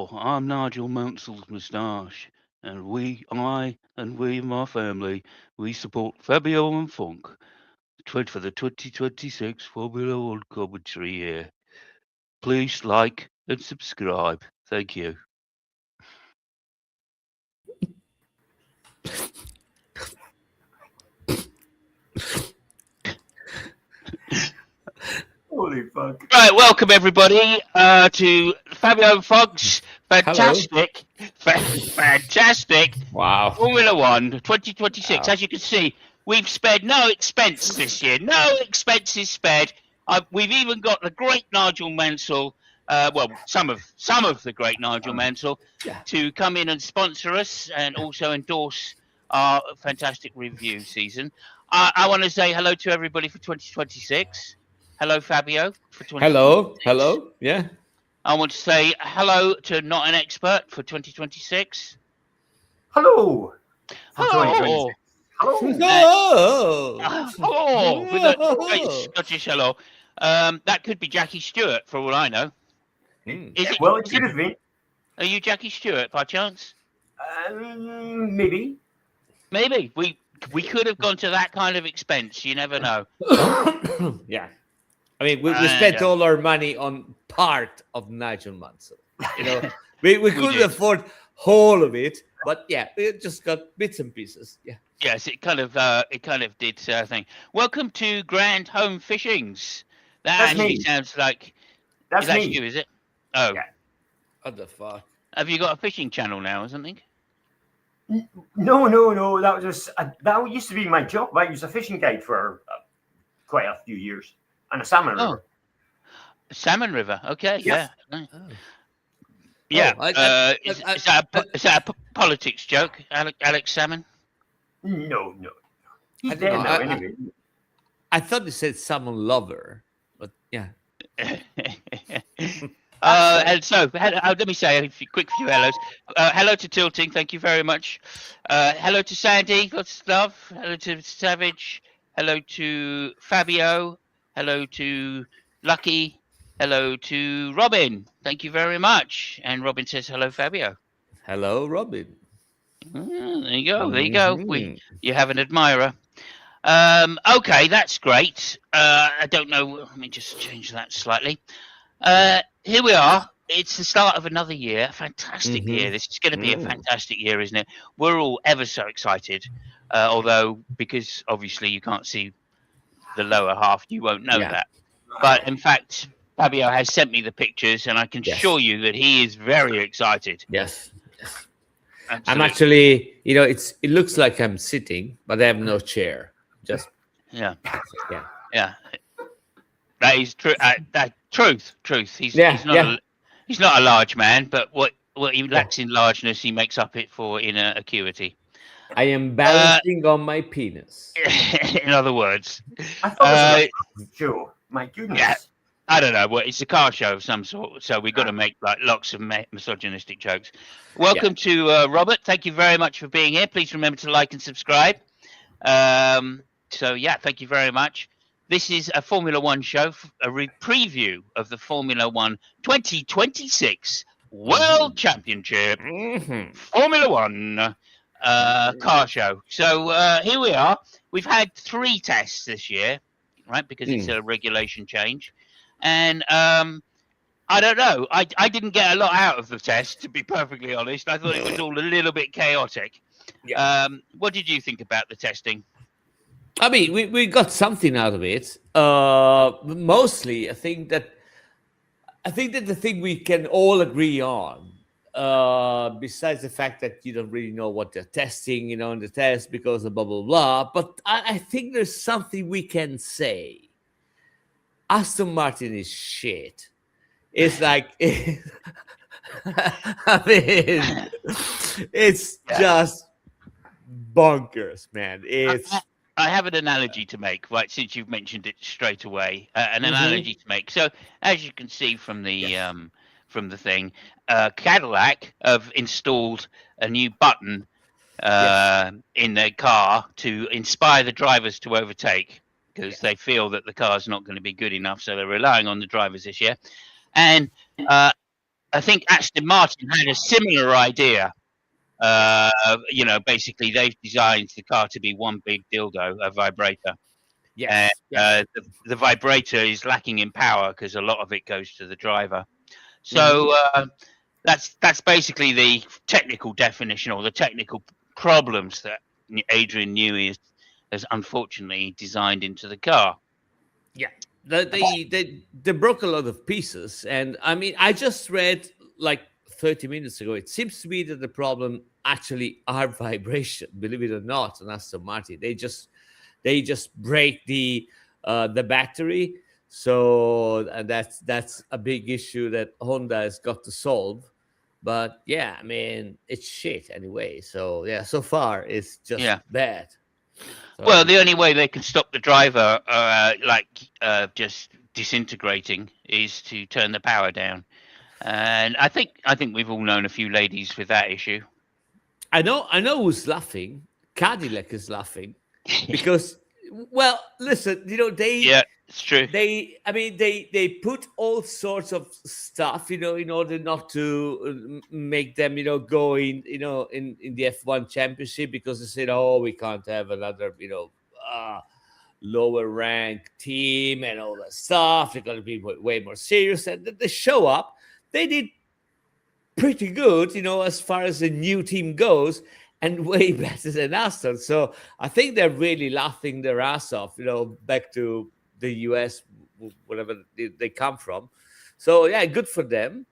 Hello, I'm Nigel Mansell's moustache, and we, my family, we support Fabio and Funk for the 2026 Formula One commentary here. Please like and subscribe. Thank you. Holy fuck. Right, welcome everybody to Fabio and Funk's fantastic Wow. Formula One 2026. Wow. As you can see, we've spared no expense this year. No expenses spared. We've even got the great Nigel Mansell, some of the great Nigel Mansell, to come in and sponsor us and also endorse our fantastic review season. I want to say hello to everybody for 2026. Hello, Fabio, for 2026. Hello. Yeah. I want to say hello to Not an Expert for 2026. Hello. Hello. Hello. Hello. With a great Scottish hello. That could be Jackie Stewart, for all I know. Well, it could have been. Are you Jackie Stewart by chance? Maybe. Maybe. We could have gone to that kind of expense. You never know. Yeah. I mean, we spent all our money on part of Nigel Mansell. You know, we couldn't afford whole of it, but yeah, we just got bits and pieces. Yeah. Yes, it kind of did thing. Welcome to Grand Home Fishings. That actually sounds like that's me. You, is it? Oh, yeah. What the fuck? Have you got a fishing channel now or something? No. That was that used to be my job. I was a fishing guide for quite a few years, and a salmon river. Salmon River. Okay. Yes. Yeah. Yeah. Is that a politics joke, Alex Salmon? No. He's dead now, anyway. I thought you said salmon lover, but yeah. And so, let me say a quick few hellos. Hello to Tilting, thank you very much. Hello to Sandy, lots of love. Hello to Savage. Hello to Fabio. Hello to Lucky. Hello to Robin. Thank you very much. And Robin says, hello, Fabio. Hello, Robin. There you go. There you go. You have an admirer. Okay, that's great. I don't know. Let me just change that slightly. Here we are. It's the start of another year. A fantastic year. This is going to be a fantastic year, isn't it? We're all ever so excited. Although, because obviously you can't see the lower half, you won't know that. But in fact, Fabio has sent me the pictures, and I can assure you that he is very excited. Yes. Absolutely. I'm actually, it looks like I'm sitting, but I have no chair. Just yeah. That is true. Truth. He's not a large man, but what he lacks in largeness, he makes up it for in acuity. I am balancing on my penis. In other words, I thought it was a show. My goodness. Yeah. I don't know. Well, it's a car show of some sort, so we've got to make like lots of misogynistic jokes. Welcome to Robert. Thank you very much for being here. Please remember to like and subscribe. Thank you very much. This is a Formula One show, a preview of the Formula One 2026 World Championship Formula One car show. So here we are. We've had 3 tests this year, right? Because it's a regulation change. And I don't know. I didn't get a lot out of the test, to be perfectly honest. I thought it was all a little bit chaotic. Yeah. What did you think about the testing? I mean, we got something out of it. Mostly, I think that the thing we can all agree on, besides the fact that you don't really know what they're testing, in the test because of blah, blah, blah. But I think there's something we can say. Aston Martin is shit. It's like, I mean, it's just bonkers, man. I have an analogy to make, right? Since you've mentioned it straight away, an analogy to make. So, as you can see from the thing, Cadillac have installed a new button in their car to inspire the drivers to overtake, because they feel that the car's not going to be good enough, so they're relying on the drivers this year. And I think Aston Martin had a similar idea. Basically they've designed the car to be one big dildo, a vibrator. And Yes. the vibrator is lacking in power because a lot of it goes to the driver. So that's basically the technical definition or the technical problems that Adrian Newey has unfortunately designed into the car. Yeah, they broke a lot of pieces, and I mean, I just read like 30 minutes ago. It seems to be that the problem actually are vibration. Believe it or not, on Aston Martin, they just break the battery. So that's a big issue that Honda has got to solve. But yeah, I mean, it's shit anyway. So yeah, so far it's just bad. So, well, the only way they can stop the driver, just disintegrating, is to turn the power down. And I think we've all known a few ladies with that issue. I know who's laughing. Cadillac is laughing because, well, listen, yeah, it's true. They put all sorts of stuff, in order not to make them, go in the F1 championship, because they said, oh, we can't have another, lower rank team and all that stuff. They're going to be way more serious. And they show up. They did pretty good, as far as the new team goes, and way better than Aston. So I think they're really laughing their ass off, back to the US, whatever they come from. So yeah, good for them.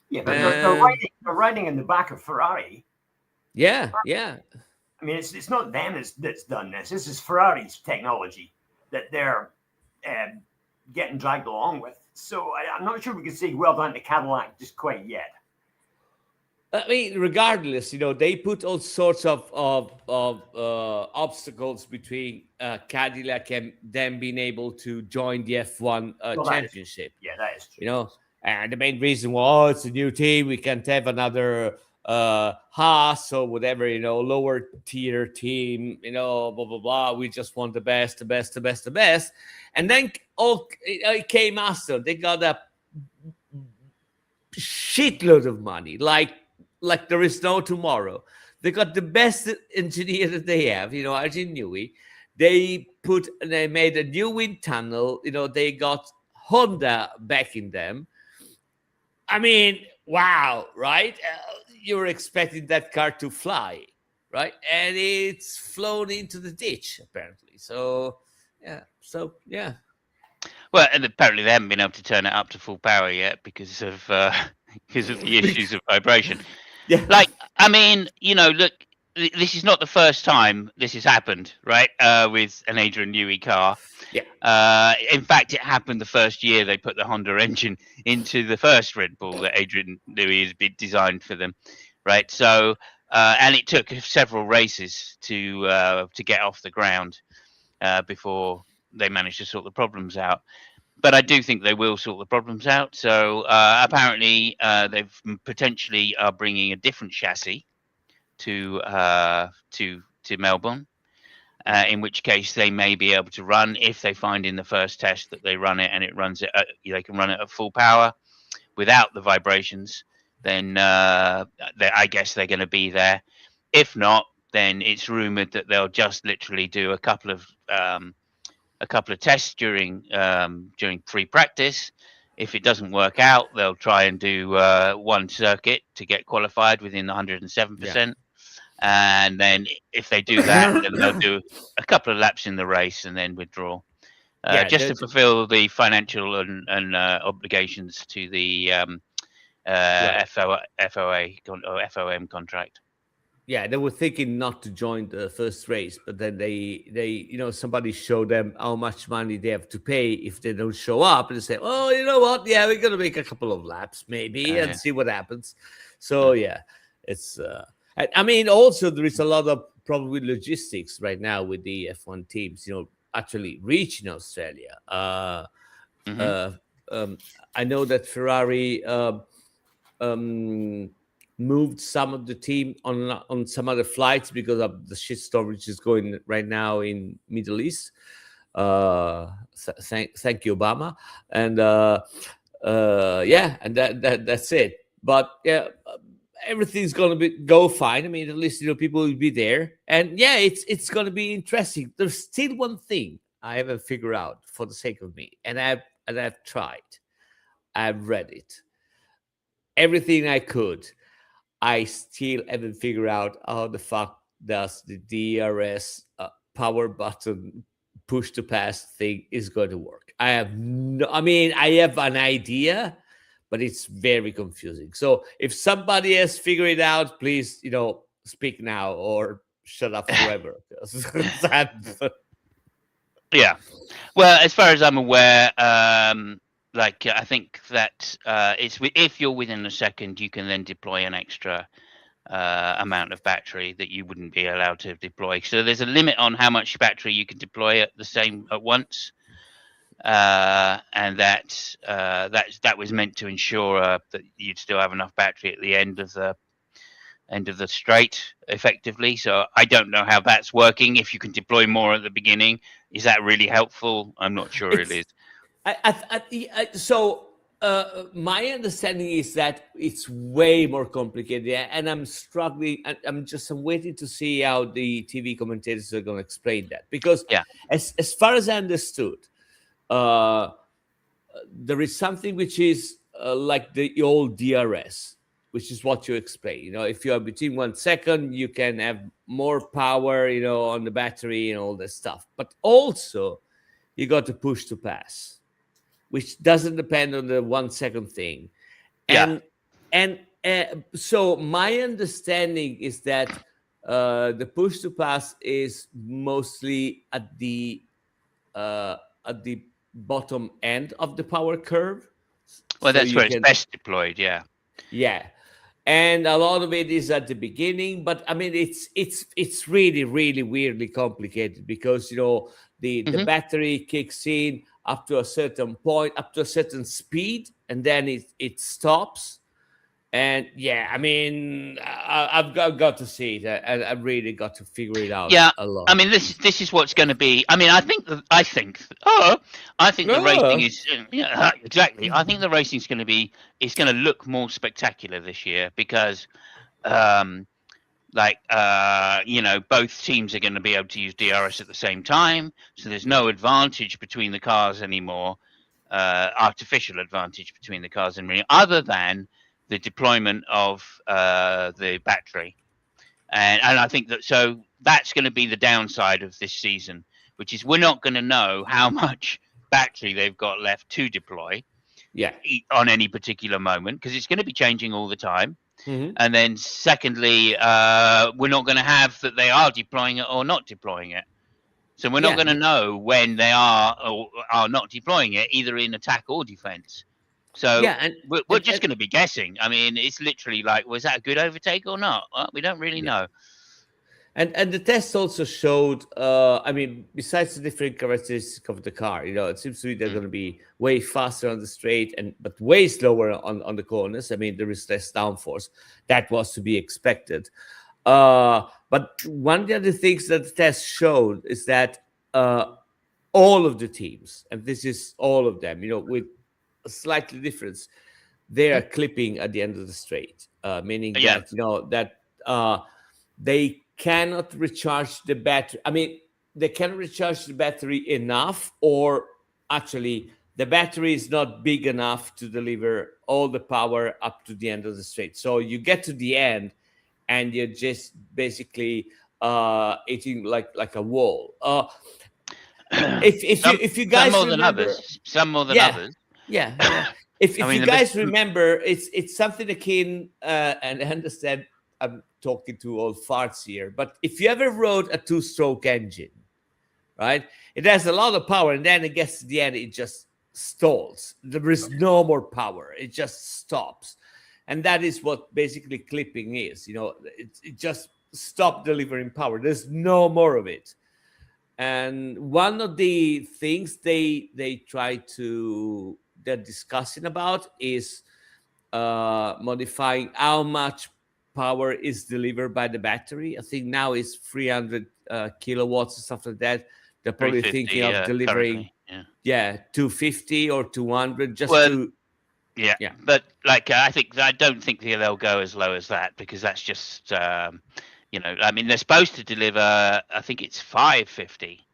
Yeah, but they're riding in the back of Ferrari. Yeah. I mean, it's not them that's done this. This is Ferrari's technology that they're getting dragged along with. So I'm not sure we can say well done to Cadillac just quite yet. I mean, regardless, they put all sorts of obstacles between Cadillac and them being able to join the F1 championship. That is true. And the main reason was, it's a new team. We can't have another Haas or whatever, lower tier team, blah, blah, blah. We just want the best. And then it came Aston. They got a shitload of money, like there is no tomorrow. They got the best engineer that they have, Adrian Newey. They made a new wind tunnel. They got Honda backing them. I mean, wow, right? You were expecting that car to fly, right? And it's flown into the ditch, apparently. So, yeah. Well, and apparently they haven't been able to turn it up to full power yet because of the issues of vibration. Yeah. Like, I mean, look, this is not the first time this has happened, right? With an Adrian Newey car. Yeah. In fact, it happened the first year they put the Honda engine into the first Red Bull that Adrian Newey has been designed for them, right? So, and it took several races to get off the ground before they managed to sort the problems out. But I do think they will sort the problems out. So apparently they've potentially are bringing a different chassis to Melbourne, in which case they may be able to run, if they find in the first test that they run it and it runs it, they can run it at full power without the vibrations. Then I guess they're going to be there. If not, then it's rumored that they'll just literally do a couple of tests during pre-practice. If it doesn't work out, they'll try and do one circuit to get qualified within the 107%. And then if they do that, then they'll do a couple of laps in the race and then withdraw, just to fulfill the financial and obligations to the FOA or FOM contract. Yeah, they were thinking not to join the first race, but then they somebody showed them how much money they have to pay if they don't show up, and they say, oh, you know what? Yeah, we're gonna make a couple of laps maybe and see what happens. So yeah, it's. I mean, also there is a lot of problem with logistics right now with the F1 teams. Actually reaching Australia. I know that Ferrari. Moved some of the team on some other flights because of the shitstorm which is going right now in Middle East. Thank you, Obama. And and that's it. But yeah, everything's gonna go fine. I mean, at least people will be there, and yeah, it's gonna be interesting. There's still one thing I haven't figured out for the sake of me, and I've tried, I've read it, everything I could. I still haven't figured out how the fuck does the DRS power button push to pass thing is going to work. I have no, I mean, I have an idea, but it's very confusing. So if somebody has figured it out, please, speak now or shut up forever. Yeah. Well, as far as I'm aware, I think that if you're within a second, you can then deploy an extra amount of battery that you wouldn't be allowed to deploy. So there's a limit on how much battery you can deploy at once, and that was meant to ensure that you'd still have enough battery at the end of the straight effectively. So I don't know how that's working. If you can deploy more at the beginning, is that really helpful? I'm not sure it is. So my understanding is that it's way more complicated, and I'm struggling. I'm waiting to see how the TV commentators are going to explain that, because as far as I understood, there is something which is like the old DRS, which is what you explain. If you are between 1 second, you can have more power, on the battery and all that stuff. But also, you got to push to pass, which doesn't depend on the 1 second thing. And so my understanding is that the push to pass is mostly at the bottom end of the power curve. Well, that's where it's best deployed. Yeah. And a lot of it is at the beginning, but I mean, it's really, really weirdly complicated, because the battery kicks in up to a certain point, up to a certain speed, and then it stops. And yeah, I mean, I've got to see it. I've really got to figure it out. A lot. I mean, this is what's going to be. I mean, I think the racing is exactly. I think the racing is going to be. It's going to look more spectacular this year, because, both teams are going to be able to use DRS at the same time. So there's no advantage between the cars anymore, artificial advantage between the cars anymore, other than the deployment of the battery. And I think that's going to be the downside of this season, which is we're not going to know how much battery they've got left to deploy on any particular moment, because it's going to be changing all the time. Mm-hmm. And then secondly, we're not going to have that they are deploying it or not deploying it. So we're not going to know when they are or are not deploying it, either in attack or defense. So we're just going to be guessing. I mean, it's literally like, was that a good overtake or not? Well, we don't really know. And the test also showed, I mean, besides the different characteristics of the car, it seems to me they're going to be way faster on the straight, but way slower on the corners. I mean, there is less downforce. That was to be expected. But one of the other things that the test showed is that all of the teams, and this is all of them, with a slightly difference, they are clipping at the end of the straight, meaning that they cannot recharge the battery. I mean, they cannot recharge the battery enough, or actually the battery is not big enough to deliver all the power up to the end of the straight. So you get to the end and you're just basically hitting like a wall. If you guys some more remember, than others, some more than others. Yeah. If you guys remember, it's something akin, and I understand I'm talking to old farts here, but if you ever rode a 2-stroke engine, right? It has a lot of power, and then it gets to the end, it just stalls. There is no more power. It just stops. And that is what basically clipping is. It just stopped delivering power. There's no more of it. And one of the things they're discussing about is modifying how much power is delivered by the battery. I think now it's 300 kilowatts or stuff like that. They're probably thinking of delivering 250 or 200 just to Yeah, Yeah. but like I don't think they'll go as low as that, because that's just I mean, they're supposed to deliver. I think it's 550.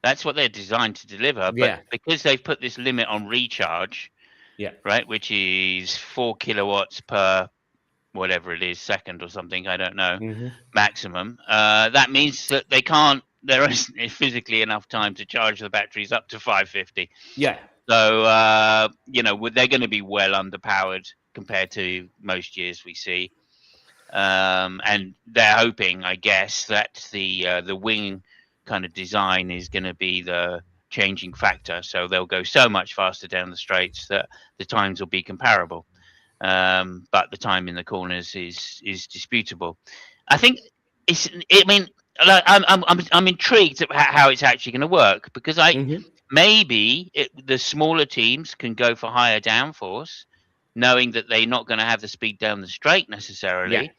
That's what they're designed to deliver, but Yeah. because they've put this limit on recharge, Yeah. right, which is 4 kilowatts per whatever it is, second or something, I don't know, Hmm. maximum. That means that there isn't physically enough time to charge the batteries up to 550. Yeah. So they're going to be well underpowered compared to most years we see, and they're hoping, I guess, that the wing kind of design is going to be the changing factor. So they'll go so much faster down the straights that the times will be comparable. But the time in the corners is disputable. I think it's. I mean, I'm intrigued at how it's actually going to work, because Hmm. maybe the smaller teams can go for higher downforce, knowing that they're not going to have the speed down the straight Yeah. necessarily, Yeah.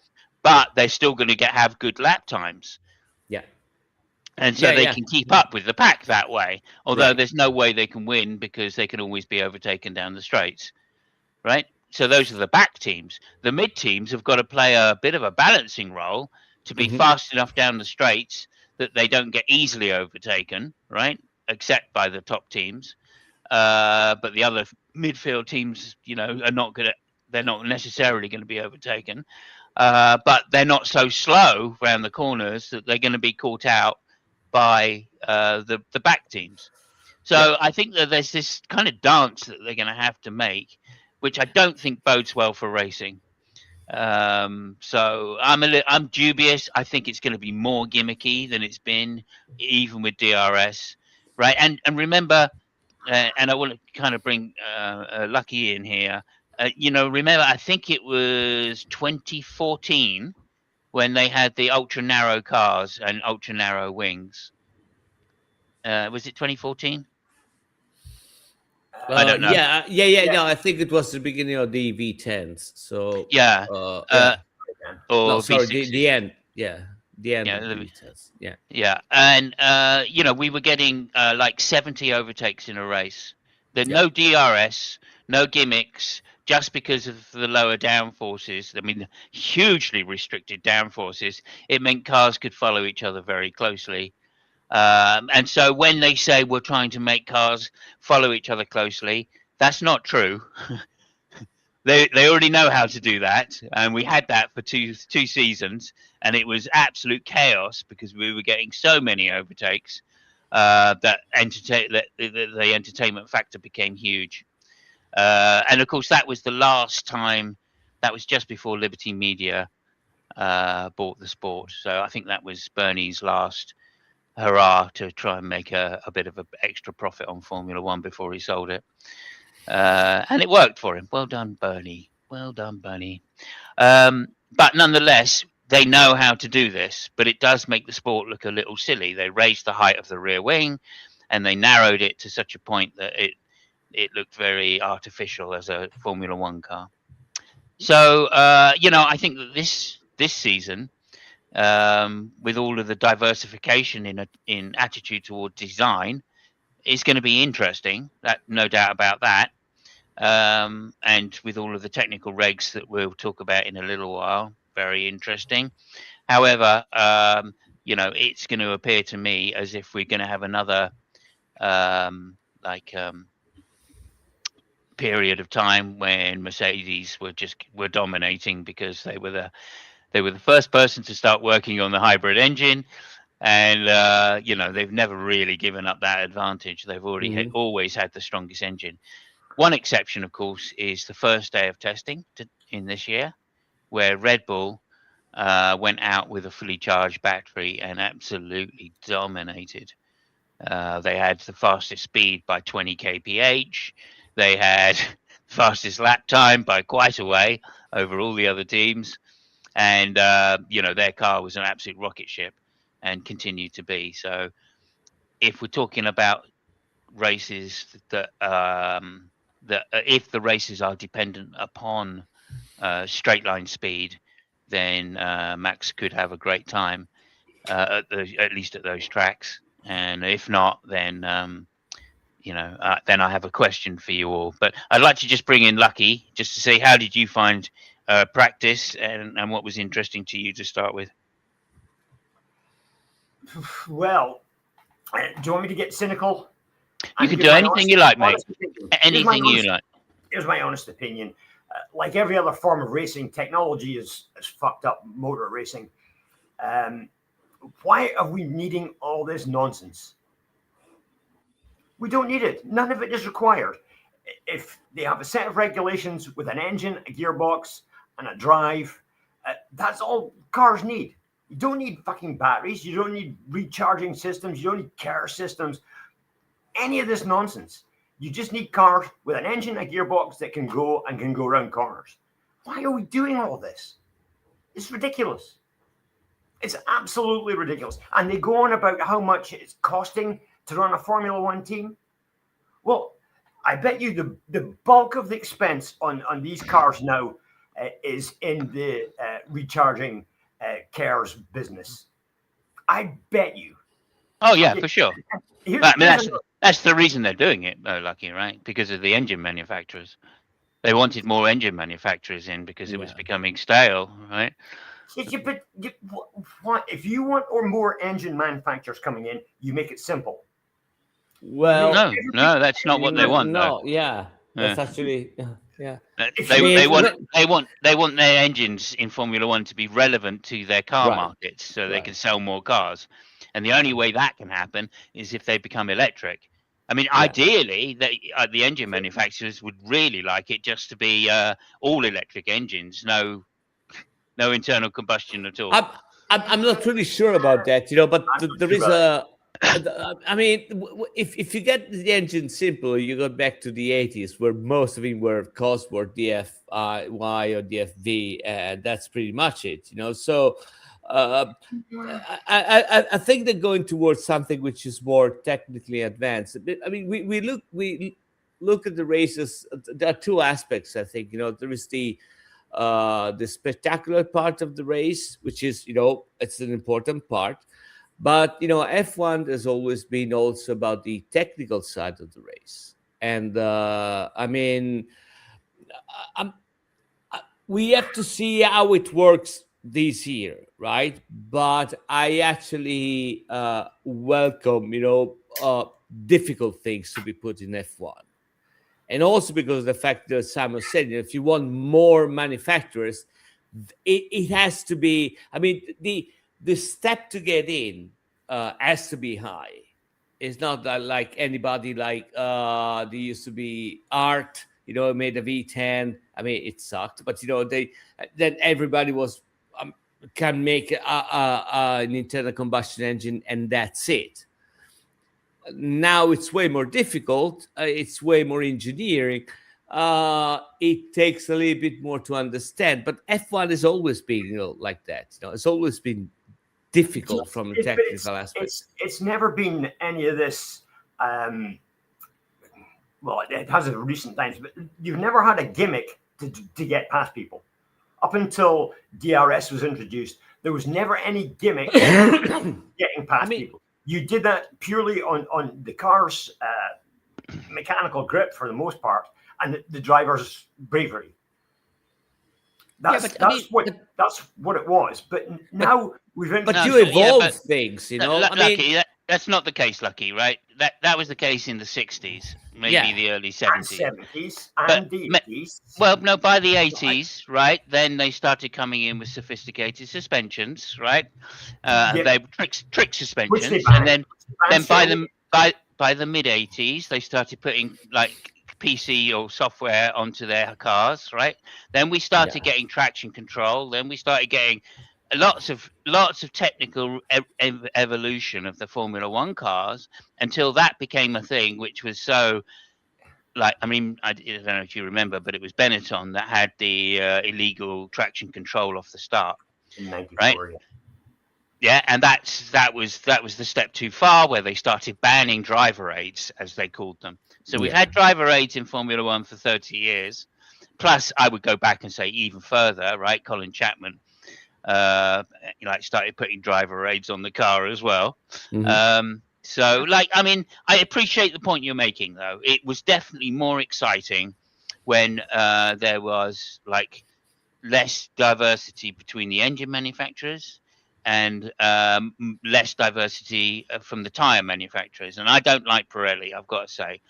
but they're still going to have good lap times. Yeah. And so Yeah. they Yeah. can keep up with the pack that way. Although Right. there's no way they can win, because they can always be overtaken down the straights, right? So those are the back teams. The mid teams have got to play a bit of a balancing role to be Hmm. fast enough down the straights that they don't get easily overtaken, right? Except by the top teams. But the other midfield teams, are not going to. They're not necessarily going to be overtaken, but they're not so slow around the corners that they're going to be caught out by the back teams. Yeah. So I think that there's this kind of dance that they're going to have to make, which I don't think bodes well for racing. So I'm dubious. I think it's going to be more gimmicky than it's been, even with DRS, right? And remember, and I want to kind of bring Lucky in here. Remember, I think it was 2014 when they had the ultra narrow cars and ultra narrow wings. Was it 2014? I don't know. Yeah. Yeah. Yeah. Yeah. No, I think it was the beginning of the V10s. So, Yeah, yeah. uh, No, or sorry. The V6s. end. Yeah. The end Yeah, of the V10s. Yeah. yeah, and we were getting like 70 overtakes in a race. There's Yeah. no DRS, no gimmicks, just because of the lower downforces. I mean, hugely restricted downforces. It meant cars could follow each other very closely. And so when they say we're trying to make cars follow each other closely, that's not true. They already know how to do that, and we had that for two seasons, and it was absolute chaos because we were getting so many overtakes that the entertainment factor became huge. And of course, that was the last time. That was just before Liberty Media bought the sport, so I think that was Bernie's last hurrah to try and make a bit of an extra profit on Formula One before he sold it. And it worked for him. Well done, Bernie. Well done, Bernie. But nonetheless, they know how to do this, but it does make the sport look a little silly. They raised the height of the rear wing, and they narrowed it to such a point that it looked very artificial as a Formula One car. So I think that this season, with all of the diversification in attitude toward design, is going to be interesting. That no doubt about that. And with all of the technical regs that we'll talk about in a little while, very interesting. However, it's going to appear to me as if we're going to have another like period of time when Mercedes were dominating, because they were the first person to start working on the hybrid engine, and they've never really given up that advantage. They've Hmm. always had the strongest engine. One exception, of course, is the first day of testing in this year, where Red Bull went out with a fully charged battery and absolutely dominated. They had the fastest speed by 20 kph. They had the fastest lap time by quite a way over all the other teams. And, their car was an absolute rocket ship and continued to be. So if we're talking about races that if the races are dependent upon straight line speed, then Max could have a great time at least at those tracks. And if not, then then I have a question for you all. But I'd like to just bring in Lucky just to say, how did you find practice, and what was interesting to you to start with? Well, do you want me to get cynical? You can do anything you like, mate. Anything you like. Here's my honest opinion. Like every other form of racing, technology is fucked up motor racing. Why are we needing all this nonsense? We don't need it. None of it is required. If they have a set of regulations with an engine, a gearbox, and a drive, that's all cars need. You don't need fucking batteries. You don't need recharging systems. You don't need care systems. Any of this nonsense. You just need cars with an engine, a gearbox that can go around corners. Why are we doing all this? It's ridiculous. It's absolutely ridiculous. And they go on about how much it's costing to run a Formula One team. Well, I bet you the bulk of the expense on these cars now is in the recharging cares business. I bet you. Oh yeah, for sure. That's the reason they're doing it, though, Lucky, right? Because of the engine manufacturers. They wanted more engine manufacturers in because it was becoming stale, right? But what if you want more engine manufacturers coming in? You make it simple. Well, no, that's not what they want. No, that's actually They want their engines in Formula One to be relevant to their car markets, so they can sell more cars. And the only way that can happen is if they become electric. I mean, ideally, the engine manufacturers would really like it just to be all electric engines, no internal combustion at all. I'm not really sure about that, but there is I mean, if you get the engine simple, you go back to the 80s where most of them were Cosworth, DFY or DFV, and that's pretty much it, So I think they're going towards something which is more technically advanced. I mean, we look at the races. There are two aspects, I think. There is the spectacular part of the race, which is it's an important part. But F1 has always been also about the technical side of the race, and I mean, we have to see how it works this year, right? But I actually welcome difficult things to be put in F1, and also because of the fact that Simon said, if you want more manufacturers, it has to be. I mean, the step to get in has to be high. It's not like anybody like there used to be Art, made a V10. I mean, it sucked, but then everybody can make an internal combustion engine, and that's it. Now it's way more difficult. It's way more engineering. It takes a little bit more to understand, but F1 has always been, like that. It's always been difficult from a technical aspect. It's never been any of this. Well, it has in recent times, but you've never had a gimmick to get past people. Up until DRS was introduced, there was never any gimmick getting past people. You did that purely on the car's mechanical grip for the most part, and the driver's bravery. That's what it was. But now we've but you evolve things, Lucky, that's not the case, Lucky, right? That was the case in the 60s, maybe the early 70s. And 70s and the 80s. Well, no, by the 80s, right? Then they started coming in with sophisticated suspensions, right? They trick suspensions, and then by the mid 80s, they started putting like PC or software onto their cars, right? Then we started getting traction control. Then we started getting lots of technical evolution of the Formula One cars until that became a thing, which was so. Like, I mean, I don't know if you remember, but it was Benetton that had the illegal traction control off the start, right? Yeah, and that was the step too far, where they started banning driver aids, as they called them. So we've had driver aids in Formula One for 30 years. Plus, I would go back and say even further, right? Colin Chapman, started putting driver aids on the car as well. Mm-hmm. So, I mean, I appreciate the point you're making, though. It was definitely more exciting when there was less diversity between the engine manufacturers and less diversity from the tire manufacturers. And I don't like Pirelli, I've got to say.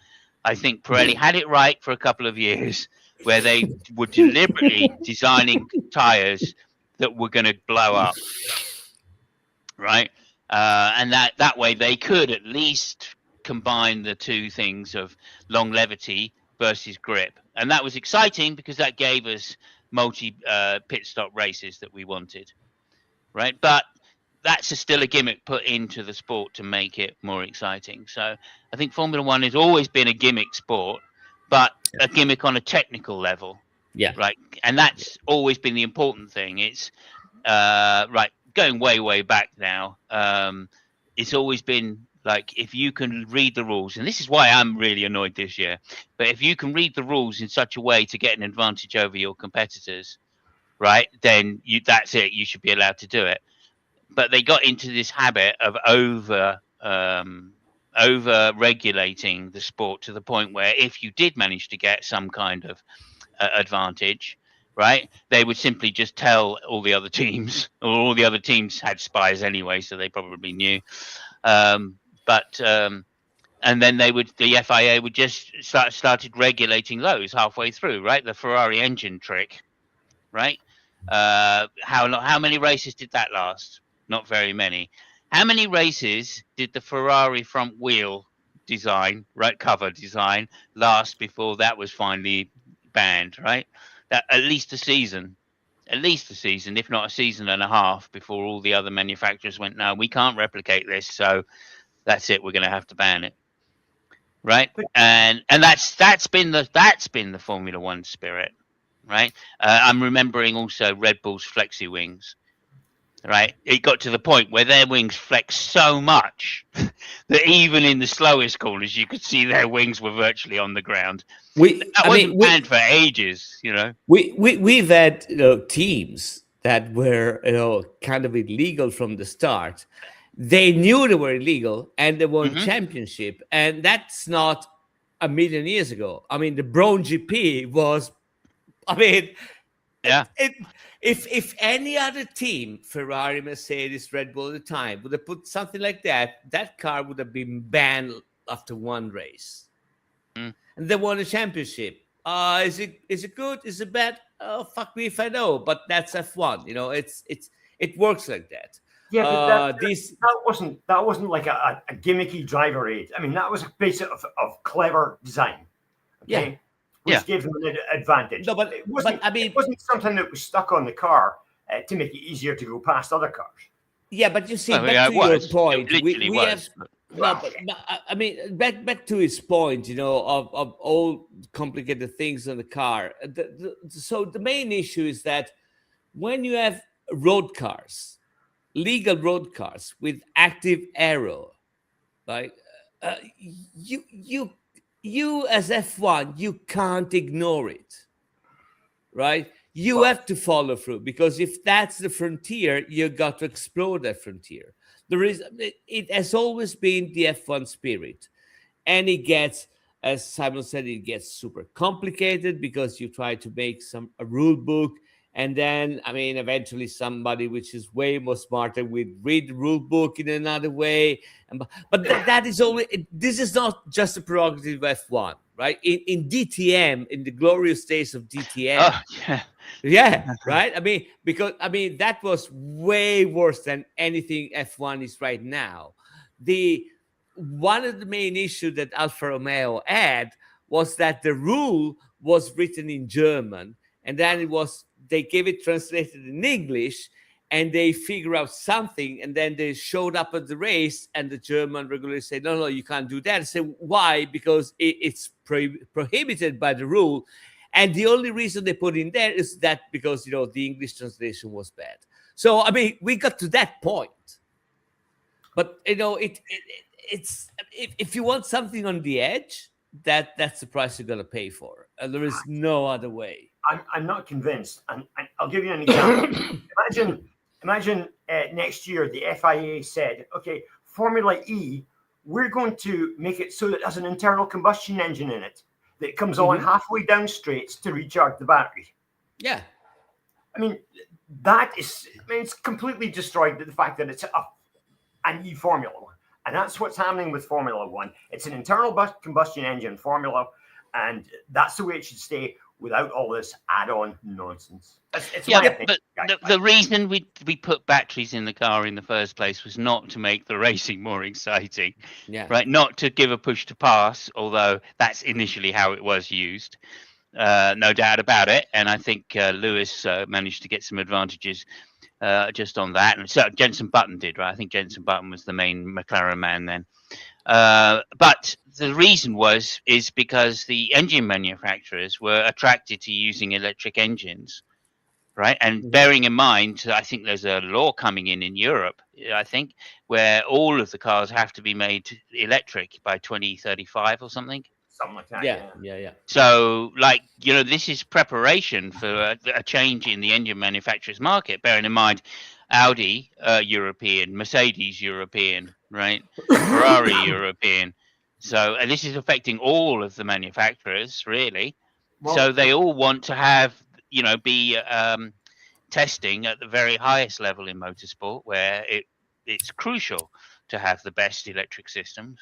I think Pirelli had it right for a couple of years where they were deliberately designing tires that were going to blow up, right? And that way they could at least combine the two things of longevity versus grip. And that was exciting because that gave us multi pit stop races that we wanted, right? But that's still a gimmick put into the sport to make it more exciting. So I think Formula One has always been a gimmick sport, but a gimmick on a technical level, Yeah. right? And that's always been the important thing. It's right, going way back now. It's always been if you can read the rules, and this is why I'm really annoyed this year, but if you can read the rules in such a way to get an advantage over your competitors, right, then that's it. You should be allowed to do it. But they got into this habit of over regulating the sport to the point where if you did manage to get some kind of advantage, right, they would simply just tell all the other teams, or all the other teams had spies anyway, so they probably knew. And then the FIA would just started regulating those halfway through, right? The Ferrari engine trick, right? How many races did that last? Not very many. How many races did the Ferrari front wheel design, right, cover design, last before that was finally banned, right? That at least a season, if not a season and a half, before all the other manufacturers went, no, we can't replicate this, so that's it. We're going to have to ban it, right? And that's been the Formula One spirit, right? I'm remembering also Red Bull's flexi wings. Right, it got to the point where their wings flexed so much that even in the slowest corners, you could see their wings were virtually on the ground. That wasn't banned for ages, you know. We've had teams that were kind of illegal from the start. They knew they were illegal and they won championship, and that's not a million years ago. I mean, the Brown GP was. I mean, yeah. If any other team, Ferrari, Mercedes, Red Bull at the time, would have put something like that, that car would have been banned after one race. And they won a championship. Is it good? Is it bad? Oh, fuck me if I know. But that's F1. You know, it works like that. Yeah, but that wasn't like a gimmicky driver aid. I mean, that was a piece of clever design. Okay? Yeah. Which gave them an advantage. No, but it wasn't something that was stuck on the car to make it easier to go past other cars. Yeah, but you see, back to your point, we have. Well, but I mean, back to his point, of all complicated things on the car. So the main issue is that when you have road cars, legal road cars with active aero, like you as F1, you can't ignore it, right? You have to follow through, because if that's the frontier, you got to explore that frontier. It has always been the F1 spirit, and it gets, as Simon said, it gets super complicated because you try to make a rule book, and then, I mean, eventually somebody which is way more smarter would read the rule book in another way. But that is always, this is not just a prerogative of F1, right? In DTM, in the glorious days of DTM. Oh, yeah, right? I mean, that was way worse than anything F1 is right now. One of the main issues that Alfa Romeo had was that the rule was written in German, and then they gave it translated in English, and they figure out something, and then they showed up at the race, and the German regulators said, no, you can't do that. I said, why? Because it's prohibited by the rule. And the only reason they put in there is that because, the English translation was bad. So, I mean, we got to that point. But, it's if you want something on the edge, that's the price you're going to pay for. And there is no other way. I'm not convinced. And I'll give you an example. Imagine next year the FIA said, okay, Formula E we're going to make it so that there's an internal combustion engine in it that comes on halfway down straights to recharge the battery. Yeah. I mean, that is, I mean, it's completely destroyed the fact that it's an e-Formula One. And that's what's happening with Formula One. It's an internal combustion engine formula, and that's the way it should stay without all this add-on nonsense. It's but the reason we put batteries in the car in the first place was not to make the racing more exciting, right? Not to give a push to pass, although that's initially how it was used. No doubt about it. And I think Lewis managed to get some advantages just on that. And so Jenson Button did, right? I think Jenson Button was the main McLaren man then. But the reason is because the engine manufacturers were attracted to using electric engines, right? And bearing in mind, I think there's a law coming in Europe, I think, where all of the cars have to be made electric by 2035 or something. Something like that. Yeah. So, like, you know, this is preparation for a change in the engine manufacturers market. Bearing in mind, Audi European, Mercedes European, right? Ferrari European. So, and this is affecting all of the manufacturers, really. Well, so they all want to have, you know, be testing at the very highest level in motorsport, where it's crucial to have the best electric systems.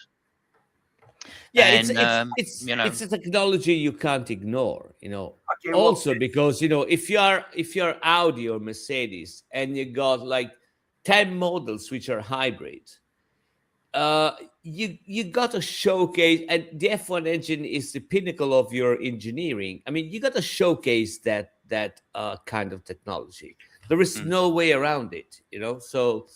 Yeah, and, it's a technology you can't ignore, you know. Okay, also, because, you know, if you're Audi or Mercedes and you got like 10 models which are hybrid, you got to showcase, and the F1 engine is the pinnacle of your engineering. I mean, you got to showcase that kind of technology. There is no way around it, you know. So,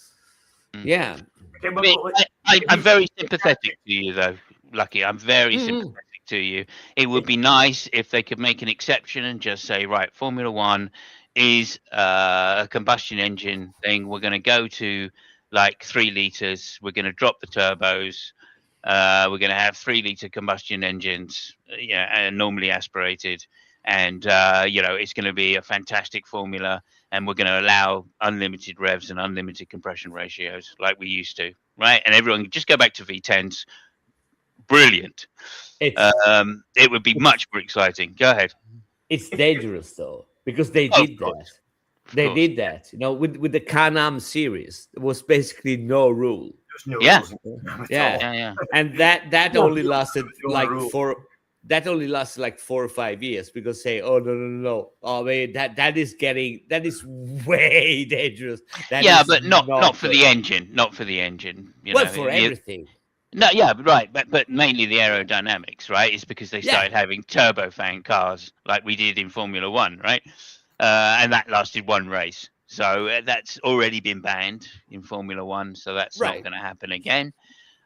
yeah. I'm very sympathetic to you, though. Lucky, I'm very sympathetic to you. It would be nice if they could make an exception and just say, right, Formula One is a combustion engine thing. We're going to go to like 3 liters. We're going to drop the turbos. We're going to have 3-liter combustion engines, and normally aspirated. And, you know, it's going to be a fantastic formula. And we're going to allow unlimited revs and unlimited compression ratios like we used to, right? And everyone just go back to V10s. Brilliant. It would be much more exciting. Go ahead. It's dangerous though, because they did that. They did that. You know, with the Can-Am series, there was basically no rule. There's no rules. Yeah. And that only lasted like 4 or 5 years, because oh no. Oh wait, that is way dangerous. But not for the engine. Not for the engine. For everything. No, yeah, right, but mainly the aerodynamics, right? It's because they started having turbofan cars like we did in Formula One, right? And that lasted 1 race, so that's already been banned in Formula One, so that's not going to happen again.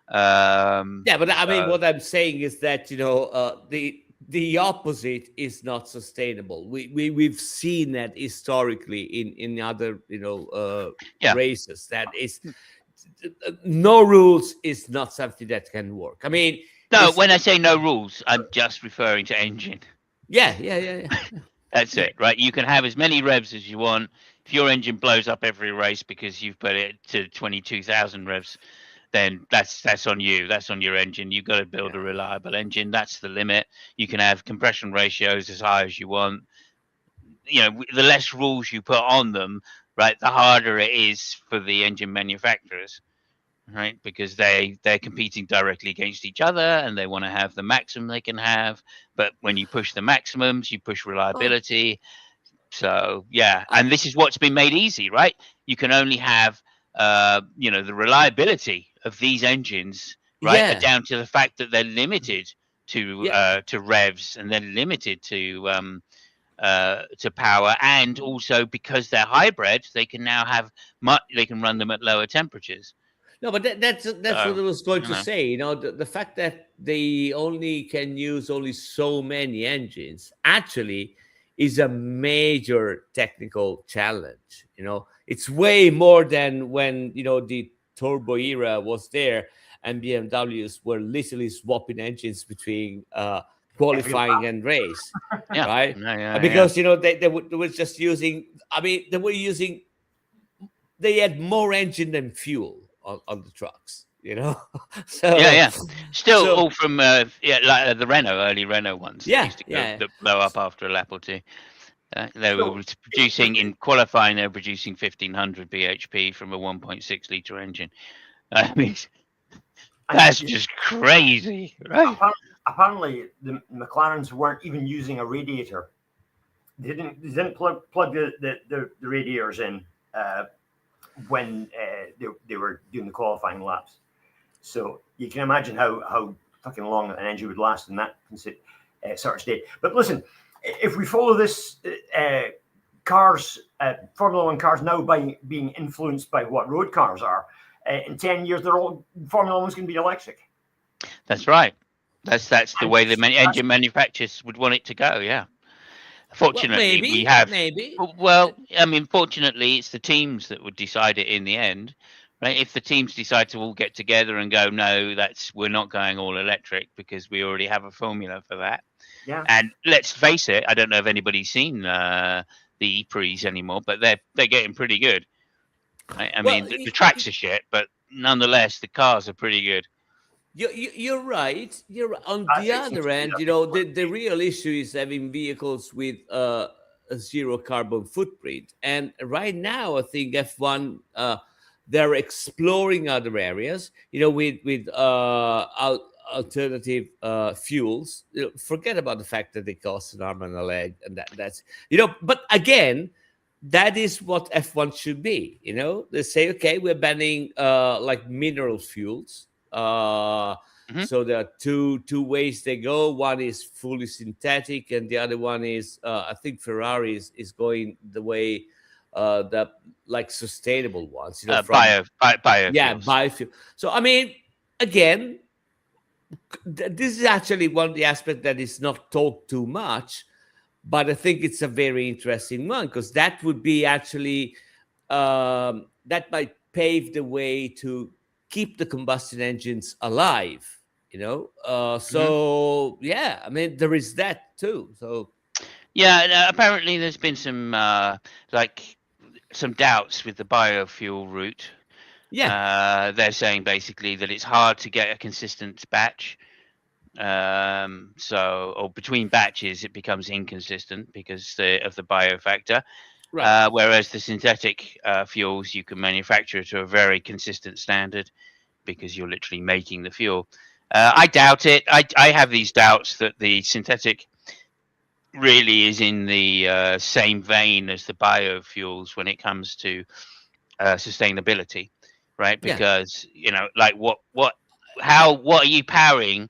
But I mean, what I'm saying is that, you know, the opposite is not sustainable. We've seen that historically in other, you know, races. That is. No rules is not something that can work. I mean, no. When I say no rules, I'm just referring to engine. Yeah. That's it, right? You can have as many revs as you want. If your engine blows up every race because you've put it to 22,000 revs, then that's on you. That's on your engine. You've got to build a reliable engine. That's the limit. You can have compression ratios as high as you want. You know, the less rules you put on them, right, the harder it is for the engine manufacturers, right? Because they're competing directly against each other, and they want to have the maximum they can have. But when you push the maximums, you push reliability. So and this is what's been made easy, right? You can only have you know, the reliability of these engines, right, down to the fact that they're limited to revs, and they're limited to power, and also because they're hybrid, they can now have they can run them at lower temperatures. No, but that's what I was going to say. You know, the fact that they only can use only so many engines actually is a major technical challenge. You know, it's way more than when, you know, the turbo era was there and BMWs were literally swapping engines between qualifying and race, right? Because you know, they were just using. I mean, they had more engine than fuel on the trucks. you know. So Yeah. Still so all from like the early Renault ones that used to go that blow up after a lap or two. They were producing in qualifying. They were producing 1500 bhp from a 1.6 liter engine. I mean, that's just crazy, right? Apparently, the McLarens weren't even using a radiator. They didn't plug the radiators in when they were doing the qualifying laps. So you can imagine how fucking long an engine would last in that sort of state. But listen, if we follow this, Formula One cars now being influenced by what road cars are, in 10 years, they're all Formula One's going to be electric. That's right. That's the way the engine manufacturers would want it to go. Yeah. Fortunately, we have. maybe. Well, I mean, fortunately, it's the teams that would decide it in the end, right? If the teams decide to all get together and go, no, we're not going all electric because we already have a formula for that. Yeah. And let's face it, I don't know if anybody's seen the E-Prix anymore, but they're getting pretty good. Right? I mean, the tracks are shit, but nonetheless, the cars are pretty good. You're right. On the other hand, the real issue is having vehicles with a zero carbon footprint. And right now, I think F1 they're exploring other areas. With alternative fuels. Forget about the fact that they cost an arm and a leg, and that's. But again, that is what F1 should be. They say, okay, we're banning like mineral fuels. So there are two ways they go. One is fully synthetic, and the other one is I think Ferrari is going the way that like sustainable ones. Biofuels. Yeah, biofuel. So I mean, again, this is actually one of the aspects that is not talked too much, but I think it's a very interesting one because that would be actually that might pave the way to keep the combustion engines alive. So yeah, I mean there is that too. So yeah, apparently there's been some some doubts with the biofuel route. Yeah, they're saying basically that it's hard to get a consistent batch. Or between batches, it becomes inconsistent because of the biofactor. right. Whereas the synthetic fuels you can manufacture to a very consistent standard because you're literally making the fuel. I doubt it. I have these doubts that the synthetic really is in the same vein as the biofuels when it comes to sustainability, right? Because like what are you powering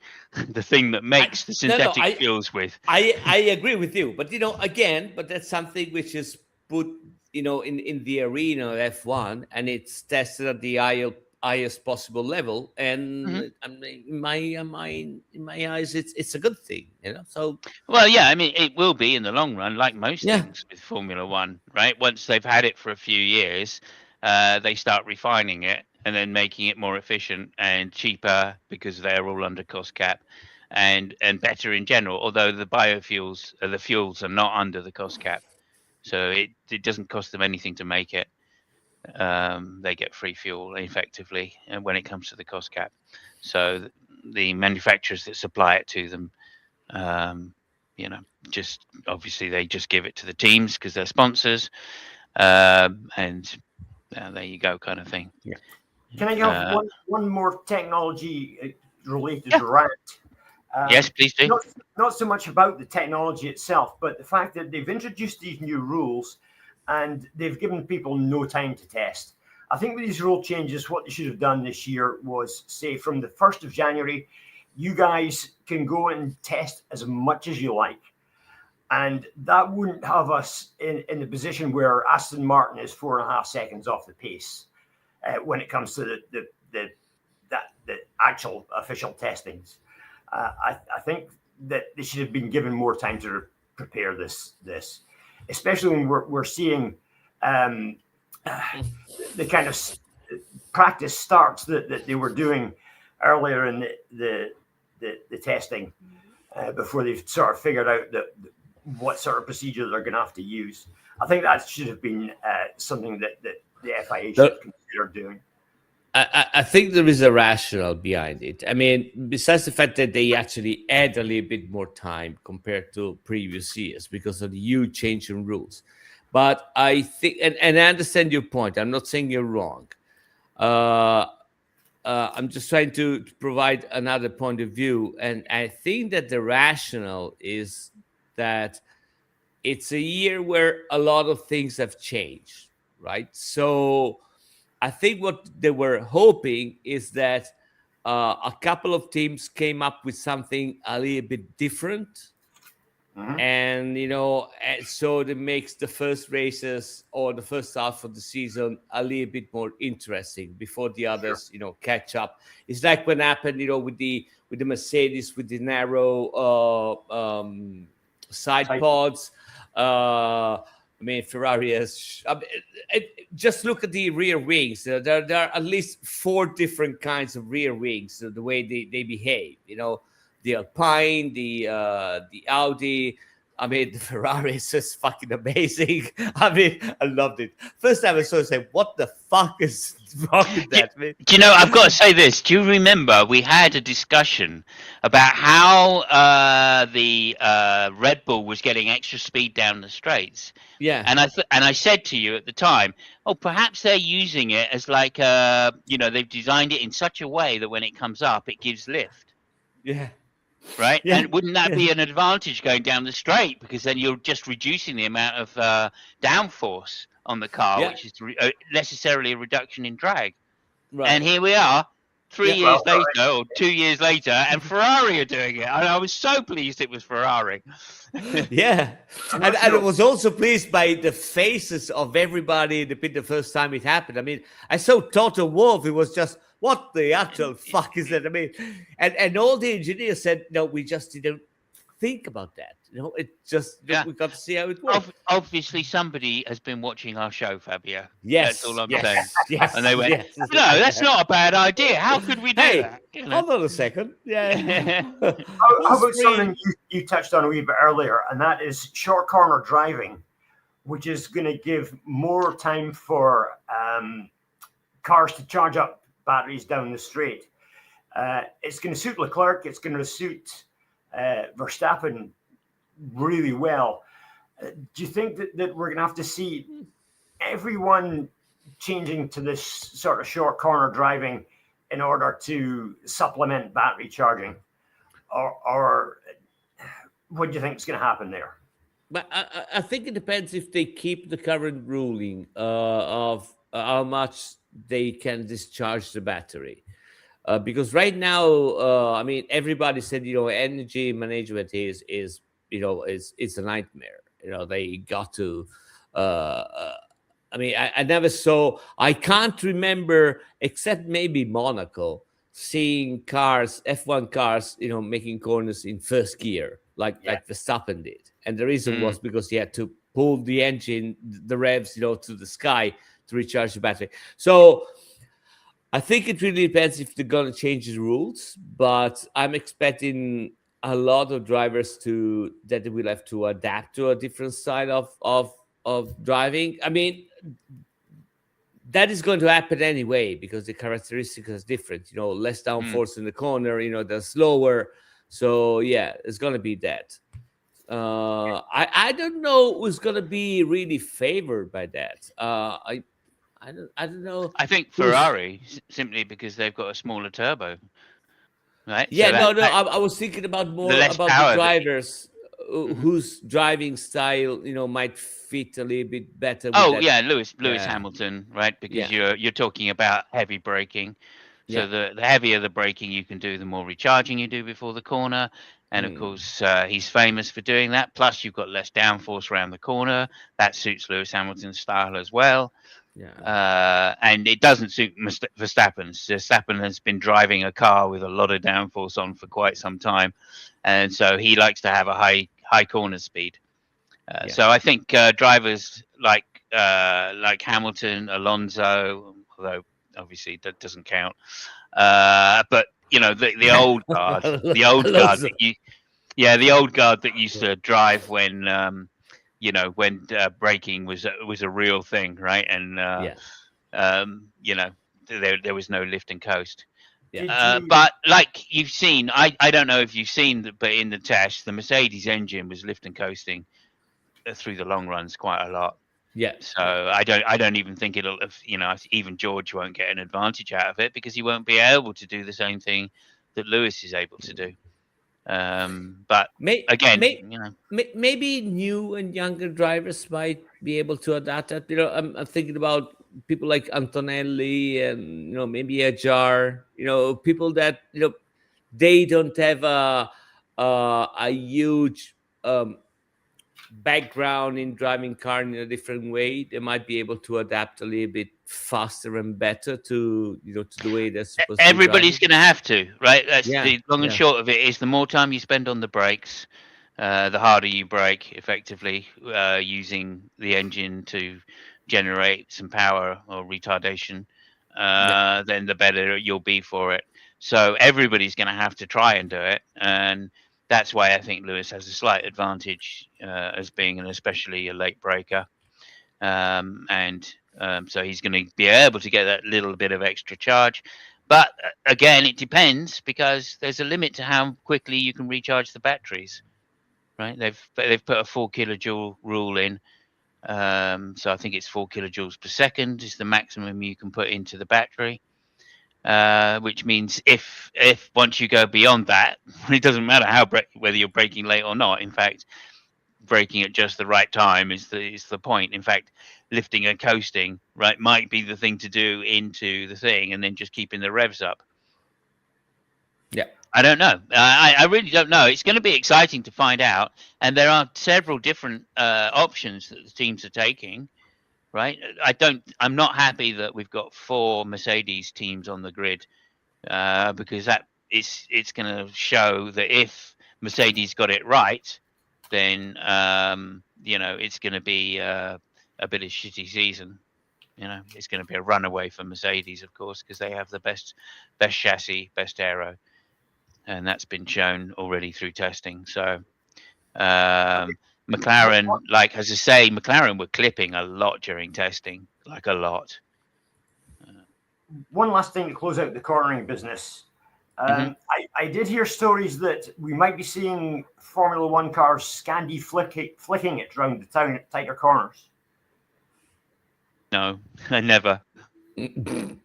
the thing that makes the synthetic fuels with? I agree with you, but again, but that's something which is put in the arena of F1, and it's tested at the highest possible level, and I mean, in my eyes, it's a good thing, So well, yeah, I mean, it will be in the long run, like most things with Formula One, right? Once they've had it for a few years, they start refining it and then making it more efficient and cheaper because they're all under cost cap, and better in general. Although the biofuels, the fuels are not under the cost cap, so it doesn't cost them anything to make it. They get free fuel effectively, and when it comes to the cost cap, so the manufacturers that supply it to them, just obviously they just give it to the teams because they're sponsors, and there you go, kind of thing. Yeah. Can I have one more technology related rant? Yes, please do. Not so much about the technology itself, but the fact that they've introduced these new rules and they've given people no time to test. I think with these rule changes, what they should have done this year was say from the 1st of January, you guys can go and test as much as you like. And that wouldn't have us in the position where Aston Martin is 4.5 seconds off the pace when it comes to the actual official testings. I think that they should have been given more time to prepare this, especially when we're seeing the kind of practice starts that they were doing earlier in the testing before they've sort of figured out what sort of procedure they're going to have to use. I think that should have been something that the FIA should consider doing. I think there is a rationale behind it. I mean, besides the fact that they actually add a little bit more time compared to previous years because of the huge change in rules. But I think, and I understand your point. I'm not saying you're wrong. Uh, I'm just trying to provide another point of view. And I think that the rationale is that it's a year where a lot of things have changed, right? So I think what they were hoping is that a couple of teams came up with something a little bit different, and so that makes the first races or the first half of the season a little bit more interesting before the others catch up. It's like what happened with the Mercedes with the narrow side pods. I mean, Ferrari has. Just look at the rear wings. There are at least 4 different kinds of rear wings. The way they behave. The Alpine, the Audi. I mean, the Ferrari is just fucking amazing. I mean, I loved it. First time I saw it, I said, "What the fuck is wrong with that?" Do you know? I've got to say this. Do you remember we had a discussion about how the Red Bull was getting extra speed down the straights? Yeah. And I said to you at the time, oh, perhaps they're using it as like they've designed it in such a way that when it comes up, it gives lift. Yeah. Right. Yeah. And wouldn't that be an advantage going down the straight? Because then you're just reducing the amount of downforce on the car, which is necessarily a reduction in drag. Right. And here we are, 3 years later or 2 years later, and Ferrari are doing it. And I was so pleased it was Ferrari. Yeah. And I was also pleased by the faces of everybody the first time it happened. I mean, I saw Toto Wolff. It was just, what the actual fuck is that? I mean, and all the engineers said, no, we just didn't think about that. It just, we got to see how it works. Obviously, somebody has been watching our show, Fabio. Yes. That's all I'm saying. Yes. And they went, no, that's not a bad idea. How could we do that? Hold on a second. Yeah. How about something you touched on a wee bit earlier, and that is short corner driving, which is going to give more time for cars to charge up batteries down the straight. It's going to suit Leclerc. It's going to suit Verstappen really well. Do you think that we're going to have to see everyone changing to this sort of short corner driving in order to supplement battery charging, or what do you think is going to happen there? But I think it depends if they keep the current ruling of how much they can discharge the battery. Because right now, I mean, everybody said, energy management is it's a nightmare. They got to. I mean, I never saw. I can't remember, except maybe Monaco, seeing cars, F1 cars, making corners in first gear like Verstappen did. And the reason was because he had to pull the engine, the revs, to the sky to recharge the battery. So I think it really depends if they're going to change the rules, but I'm expecting a lot of drivers that they will have to adapt to a different style of driving. I mean, that is going to happen anyway because the characteristics are different. Less downforce in the corner. They're slower. So yeah, it's going to be that. I don't know who's going to be really favored by that. I don't know. I think Ferrari, simply because they've got a smaller turbo. Right? Yeah, so I was thinking about more about the drivers whose driving style, might fit a little bit better. Lewis Hamilton, right? Because you're talking about heavy braking. So the heavier the braking you can do, the more recharging you do before the corner. And of course, he's famous for doing that. Plus, you've got less downforce around the corner. That suits Lewis Hamilton's style as well. Yeah. And it doesn't suit Verstappen. Verstappen has been driving a car with a lot of downforce on for quite some time, and so he likes to have a high corner speed. So I think drivers like Hamilton, Alonso, although obviously that doesn't count, but the old guard, the old guard that used to drive when when braking was a real thing, right? And there was no lift and coast. Yeah. But like you've seen, I don't know if you've seen, but in the test, the Mercedes engine was lift and coasting through the long runs quite a lot. Yeah. So I don't even think it'll, even George won't get an advantage out of it because he won't be able to do the same thing that Lewis is able to do. But again, Maybe new and younger drivers might be able to adapt that. I'm thinking about people like Antonelli and maybe Ajar. People that they don't have a huge background in driving car in a different way. They might be able to adapt a little bit faster and better to to the way they're supposed to be everybody's driving. going to have to, right? That's Yeah, the long and yeah, short of it. Is the more time you spend on the brakes, the harder you brake effectively, using the engine to generate some power or retardation, yeah, then the better you'll be for it. So everybody's going to have to try and do it, and that's why I think Lewis has a slight advantage, as being especially a late breaker, so he's going to be able to get that little bit of extra charge. But again, it depends because there's a limit to how quickly you can recharge the batteries. Right? They've put a 4 kilojoule rule in. So I think it's 4 kilojoules per second is the maximum you can put into the battery. Which means if once you go beyond that, it doesn't matter whether you're braking late or not. In fact, braking at just the right time is the point. In fact, lifting and coasting might be the thing to do into the thing, and then just keeping the revs up. yeah. I don't know. I really don't know. It's going to be exciting to find out, and there are several different options that the teams are taking. Right? I'm not happy that we've got 4 Mercedes teams on the grid, because it's going to show that if Mercedes got it right, then it's going to be a bit of shitty season. It's going to be a runaway for Mercedes, of course, because they have the best chassis, best aero, and that's been shown already through testing. So McLaren, as I say, McLaren were clipping a lot during testing, like a lot. One last thing to close out the cornering business. I did hear stories that we might be seeing Formula One cars Scandi flicking it around the town at tighter corners. No, never.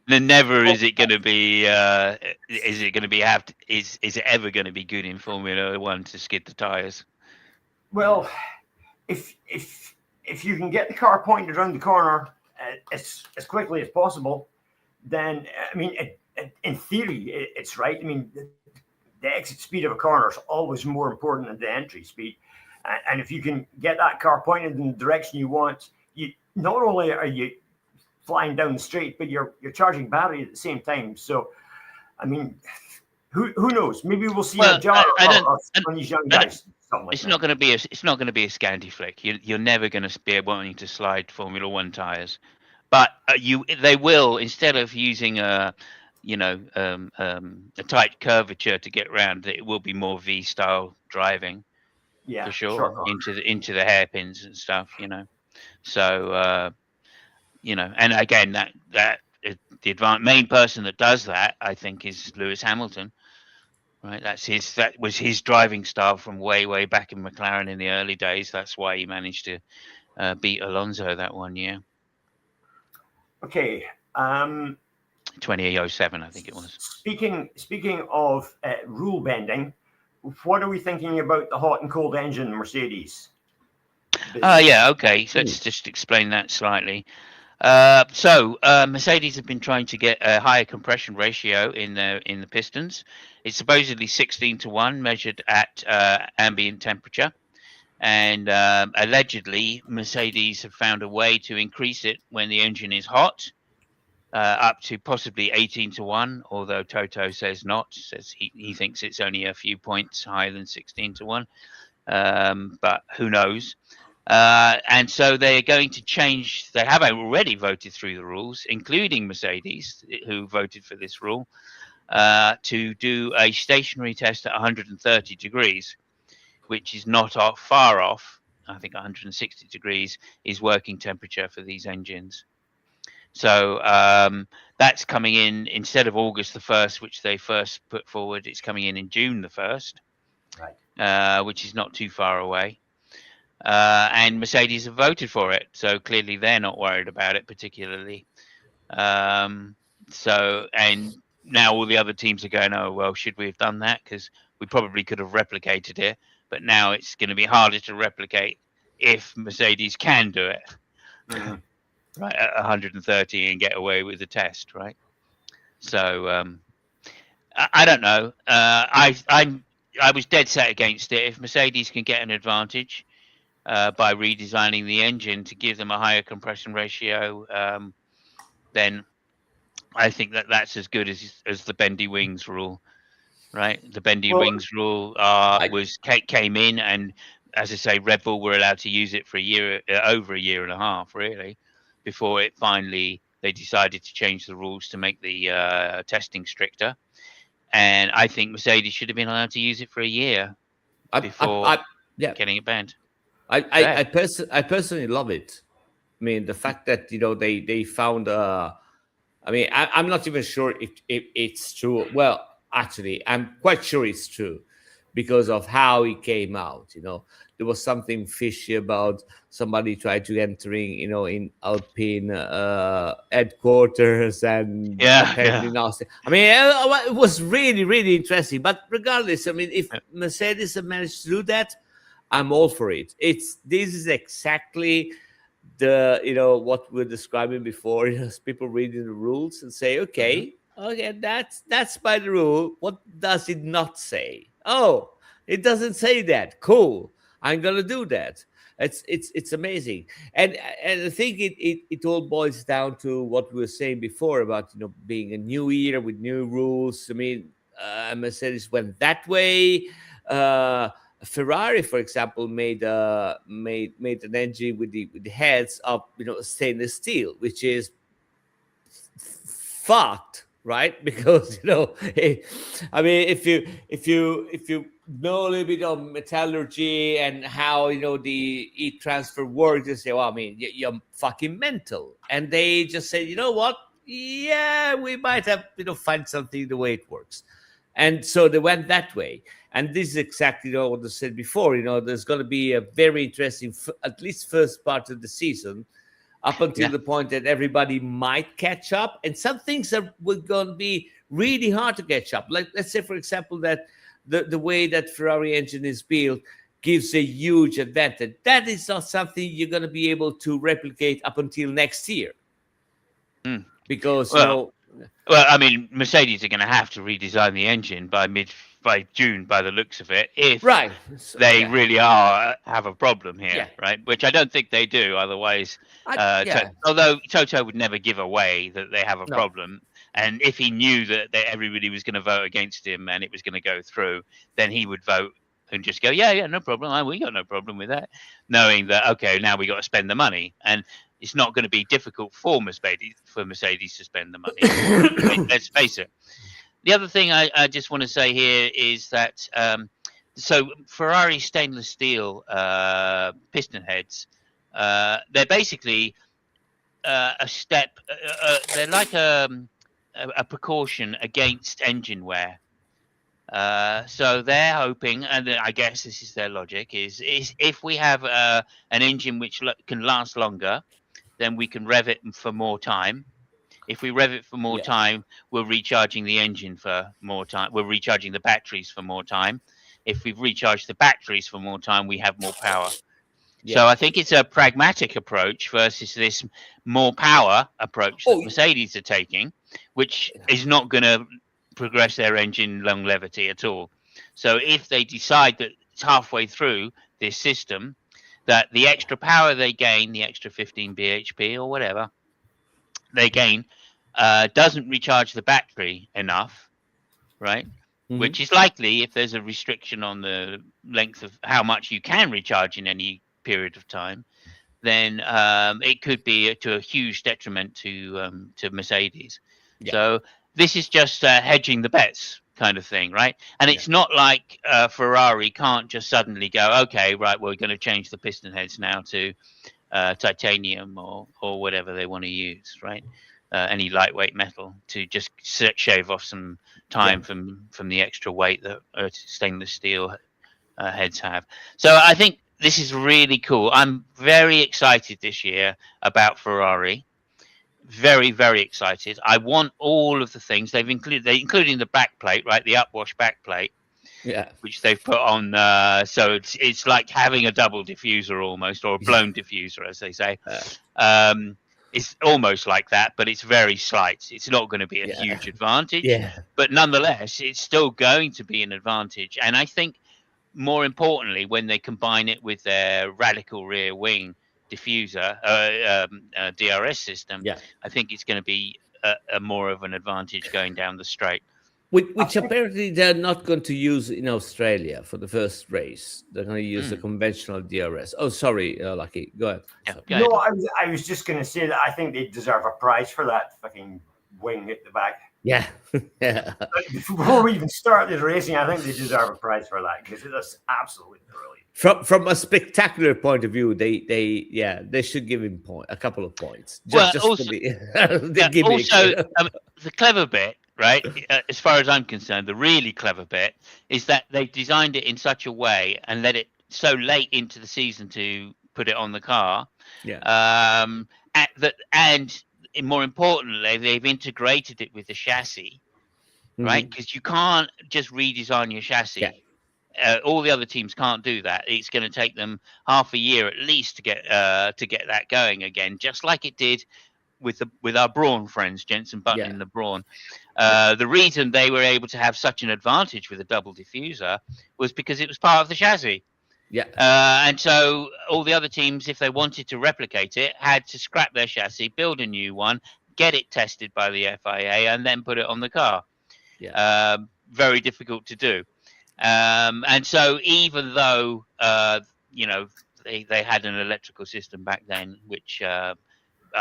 Never is it going to be. Is it going to be Is it ever going to be good in Formula One to skid the tires? Well, if you can get the car pointed around the corner as quickly as possible, then I mean, in theory, it's right. I mean, the exit speed of a corner is always more important than the entry speed, and if you can get that car pointed in the direction you want, you not only are you flying down the straight, but you're charging battery at the same time. So, I mean, who knows? Maybe we'll see a jar on these young guys. It's not going to be a Scandi flick. You're never going to be wanting to slide Formula One tires, but they will, instead of using a tight curvature to get around, it will be more V style driving, for sure, into the hairpins and stuff. So and again, that the main person that does that, I think, is Lewis Hamilton. Right, that was his driving style from way back in McLaren in the early days. That's why he managed to beat Alonso that one year. Okay. 2007, I think it was. Speaking of rule bending, what are we thinking about the hot and cold engine Mercedes? Yeah, okay. So let's just explain that slightly. So Mercedes have been trying to get a higher compression ratio in the pistons. It's supposedly 16:1 measured at ambient temperature, and allegedly Mercedes have found a way to increase it when the engine is hot, up to possibly 18:1. Although Toto says not, says he thinks it's only a few points higher than 16:1, but who knows? And so they're going to change. They have already voted through the rules, including Mercedes, who voted for this rule, to do a stationary test at 130 degrees, which is not far off. I think 160 degrees is working temperature for these engines. So that's coming in instead of August the 1st, which they first put forward. It's coming in June the 1st, Right. which is not too far away. And Mercedes have voted for it, so clearly they're not worried about it particularly. And now all the other teams are going, oh, well, should we have done that? Because we probably could have replicated it, but now it's going to be harder to replicate if Mercedes can do it, right, at 130 and get away with the test, right? So I don't know. I was dead set against it. If Mercedes can get an advantage by redesigning the engine to give them a higher compression ratio, then I think that's as good as the bendy wings rule, right? The bendy wings rule came in, and as I say, Red Bull were allowed to use it for a year, over a year and a half, really, before it finally they decided to change the rules to make the testing stricter. And I think Mercedes should have been allowed to use it for a year before getting it banned. I personally love it. I mean, the fact that they found I mean, I'm not even sure if it's true. Well, actually, I'm quite sure it's true because of how it came out. There was something fishy about somebody tried to entering, in Alpine headquarters and apparently not. I mean, it was really, really interesting. But regardless, I mean, if Mercedes have managed to do that, I'm all for it. This is exactly what we're describing before. People reading the rules and say, okay, that's by the rule. What does it not say? Oh, it doesn't say that. Cool, I'm gonna do that. It's amazing. And I think it all boils down to what we were saying before about being a new year with new rules. I mean, Mercedes went that way. Ferrari, for example, made an engine with the heads of stainless steel, which is fucked, right? Because I mean, if you know a little bit of metallurgy and how the heat transfer works, you say, well, I mean, you're fucking mental, and they just say, you know what? Yeah, we might have find something the way it works. And so they went that way. And this is exactly what I said before. There's going to be a very interesting, at least first part of the season, up until the point that everybody might catch up. And some things are going to be really hard to catch up. Like, let's say, for example, that the way that Ferrari engine is built gives a huge advantage. That is not something you're going to be able to replicate up until next year. Because, well, I mean, Mercedes are going to have to redesign the engine by June, by the looks of it, if they really have a problem here, right? Which I don't think they do. Otherwise, although Toto would never give away that they have a problem, and if he knew that everybody was going to vote against him and it was going to go through, then he would vote and just go, yeah, no problem. We got no problem with that, knowing that now we got to spend the money. And it's not going to be difficult for Mercedes to spend the money. Let's face it. The other thing I just want to say here is that so Ferrari stainless steel piston heads, they're basically a step. They're like a precaution against engine wear. So they're hoping, and I guess this is their logic, is if we have an engine which can last longer, then we can rev it for more time. If we rev it for more time, we're recharging the engine for more time. We're recharging the batteries for more time. If we've recharged the batteries for more time, we have more power. So I think it's a pragmatic approach versus this more power approach that Mercedes are taking, which is not going to progress their engine longevity at all. So if they decide that it's halfway through this system, that the extra power they gain, the extra 15 bhp or whatever they gain, doesn't recharge the battery enough, right? Which is likely if there's a restriction on the length of how much you can recharge in any period of time, then it could be to a huge detriment to Mercedes. So this is just hedging the bets kind of thing, right? And it's not like Ferrari can't just suddenly go, okay, right, we're going to change the piston heads now to titanium or whatever they want to use, right? Any lightweight metal to just shave off some time from the extra weight that stainless steel heads have. So I think this is really cool. I'm very excited this year about Ferrari. Very, very excited. I want all of the things including the back plate, right? The upwash back plate, which they've put on. So it's like having a double diffuser almost, or a blown diffuser, as they say. It's almost like that, but it's very slight. It's not going to be a huge advantage, but nonetheless, it's still going to be an advantage. And I think, more importantly, when they combine it with their radical rear wing diffuser, DRS system, I think it's going to be a more of an advantage going down the straight. Which apparently they're not going to use in Australia for the first race. They're going to use the conventional DRS. Oh, sorry, Lucky. Go ahead. Yeah, no, I was just going to say that I think they deserve a prize for that fucking wing at the back. Yeah. Before we even started racing, I think they deserve a prize for that because it is absolutely brilliant. From a spectacular point of view, they should give him a couple of points. Also, the clever bit, right? As far as I'm concerned, the really clever bit is that they've designed it in such a way and let it so late into the season to put it on the car. And more importantly, they've integrated it with the chassis, right? Because you can't just redesign your chassis. All the other teams can't do that. It's going to take them half a year at least to get that going again, just like it did with our Brawn friends, Jenson Button in the Brawn. The reason they were able to have such an advantage with a double diffuser was because it was part of the chassis. And so all the other teams, if they wanted to replicate it, had to scrap their chassis, build a new one, get it tested by the FIA, and then put it on the car. Very difficult to do. And so even though they had an electrical system back then, which I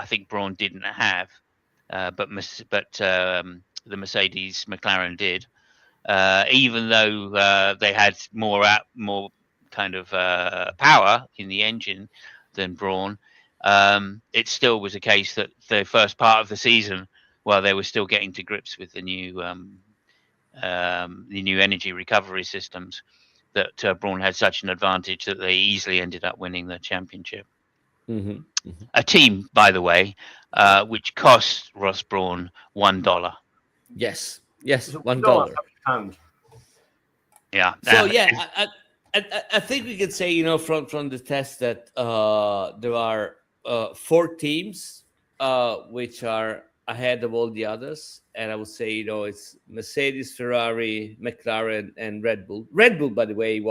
think Brawn didn't have, but the Mercedes McLaren did. Even though they had more kind of power in the engine than Brawn, it still was a case that the first part of the season, while they were still getting to grips with the new energy recovery systems, that Brawn had such an advantage that they easily ended up winning the championship. A team, by the way, which cost Ross Brawn $1. Yes, $1. Yeah. So I think we can say, from the test that there are 4 teams which are ahead of all the others, and I would say it's Mercedes, Ferrari, McLaren, and Red Bull. Red Bull, by the way,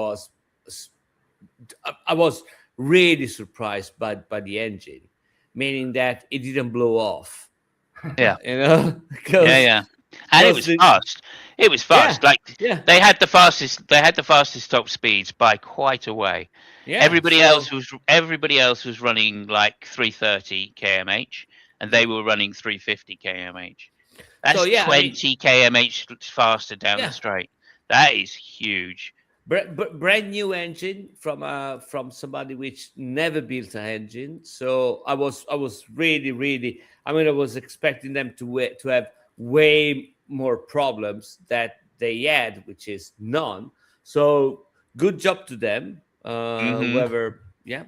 I was really surprised by the engine, meaning that it didn't blow off. And it was fast. It was fast. They had the fastest top speeds by quite a way. Everybody else was running like 330 kmh, and they were running 350 kmh. That's 20 kmh faster down the straight. That is huge. Brand new engine from somebody which never built an engine. So I was really. I was expecting them to have way more problems that they had, which is none. So good job to them. Whoever,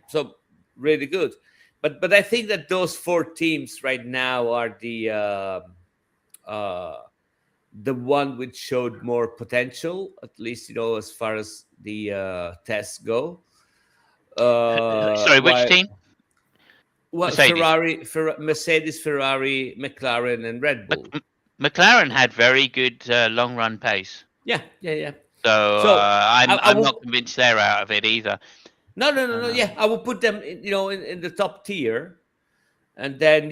so really good. But I think that those 4 teams right now are the one which showed more potential, at least as far as the tests go. Sorry, which team? Well, Mercedes, Ferrari, McLaren, and Red Bull. McLaren had very good long run pace. Yeah. So I'm not convinced they're out of it either. No. I will put them, in the top tier, and then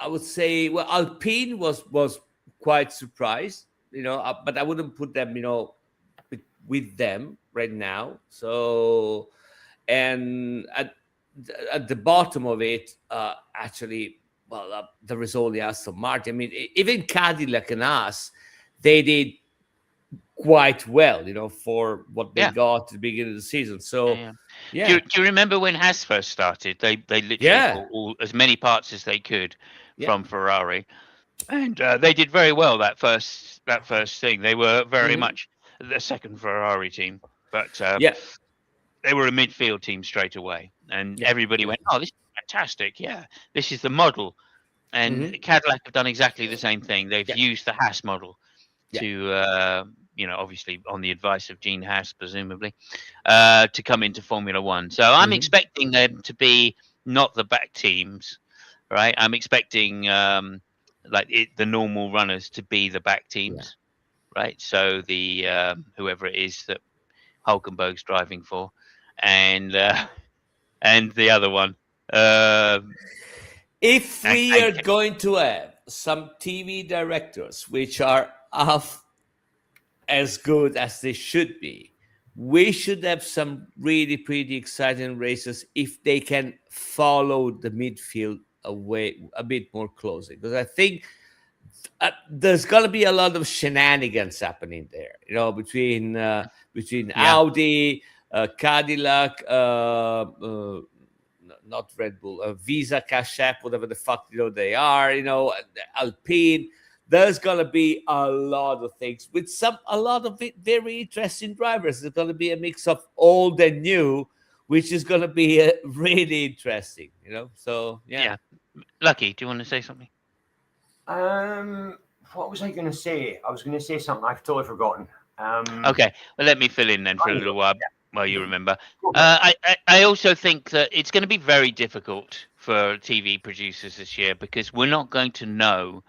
I would say, Alpine was quite surprised, but I wouldn't put them, with them right now. So, and at the bottom of it, actually, there is only Aston Martin. Even Cadillac and Haas, they did quite well, for what they got at the beginning of the season. So Yeah. Do you remember when Haas first started? They literally Yeah. bought as many parts as they could Yeah. from Ferrari, and they did very well that first thing. They were very Mhm. much the second Ferrari team, but Yeah. they were a midfield team straight away, and Yeah. everybody Yeah. went, "Oh, this is fantastic! Yeah, this is the model." And Mhm. Cadillac have done exactly the same thing. They've Yeah. used the Haas model Yeah. to, obviously on the advice of Gene Haas, presumably, to come into Formula One. So I'm Mhm. expecting them to be not the back teams, right? I'm expecting the normal runners to be the back Yeah. teams, right? So the whoever it is that Hulkenberg's driving for, and and the other one. If we are And going to have some TV directors which are half as good as they should be, we should have some really pretty exciting races if they can follow the midfield away a bit more closely. Because I think there's going to be a lot of shenanigans happening there, between yeah, Audi, Cadillac, not Red Bull, Visa, Cash App, whatever the fuck they are, Alpine. There's gonna be a lot of things with a lot of very interesting drivers. There's gonna be a mix of old and new, which is gonna be really interesting. So yeah. yeah. Lucky, do you want to say something? What was I going to say? I was going to say something I've totally forgotten. Okay, well, let me fill in then for a I little know. while you remember. Go for it. I also think that it's going to be very difficult for TV producers this year because we're not going to know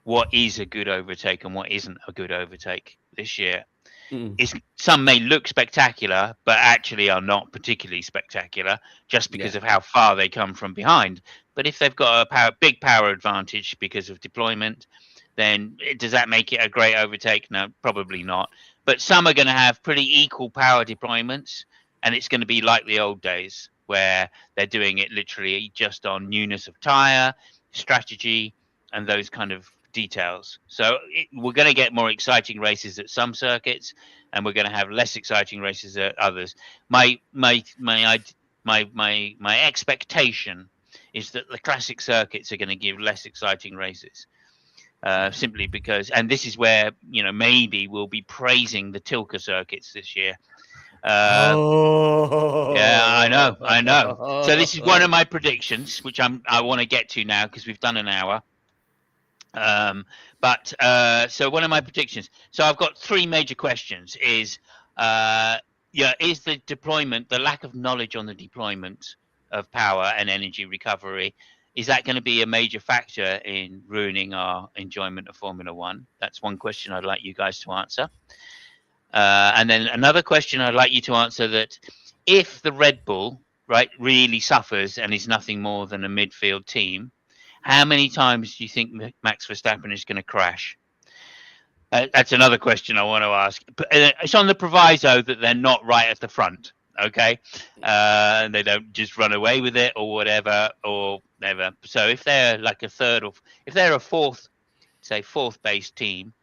what is a good overtake and what isn't a good overtake this year. Mm, Some may look spectacular, but actually are not particularly spectacular just because yeah. of how far they come from behind. But if they've got a big power advantage because of deployment, then does that make it a great overtake? No, probably not. But some are going to have pretty equal power deployments, and it's going to be like the old days where they're doing it literally just on newness of tire, strategy, and those kind of details. So we're going to get more exciting races at some circuits, and we're going to have less exciting races at others. My expectation is that the classic circuits are going to give less exciting races. Simply because, and this is where maybe we'll be praising the Tilke circuits this year. Uh, yeah, I know. So this is one of my predictions, which I want to get to now because we've done an hour. So one of my predictions. So I've got three major questions. Is is the deployment, the lack of knowledge on the deployment of power and energy recovery, is that going to be a major factor in ruining our enjoyment of Formula One? That's one question I'd like you guys to answer. And then another question I'd like you to answer that if the Red Bull, right, really suffers and is nothing more than a midfield team, how many times do you think Max Verstappen is going to crash? That's another question I want to ask. It's on the proviso that they're not right at the front, okay? And they don't just run away with it or whatever or whatever. So if they're like a third or if they're a fourth base team,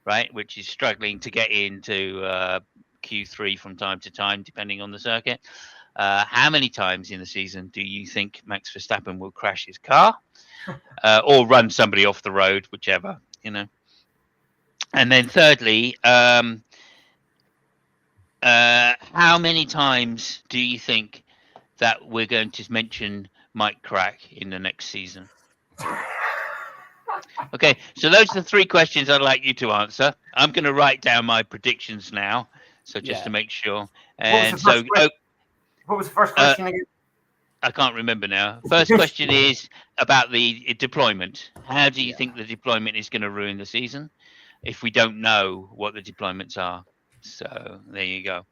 right, which is struggling to get into Q3 from time to time, depending on the circuit, how many times in the season do you think Max Verstappen will crash his car or run somebody off the road, whichever? And then thirdly, how many times do you think that we're going to mention Mike Crack in the next season? Okay, so those are the three questions I'd like you to answer. I'm going to write down my predictions now, so just to Yeah. make sure. What was the And first so, question? What was the first uh, question again? I can't remember now. First question is about the deployment. How do you Yeah. think the deployment is going to ruin the season if we don't know what the deployments are? So there you go.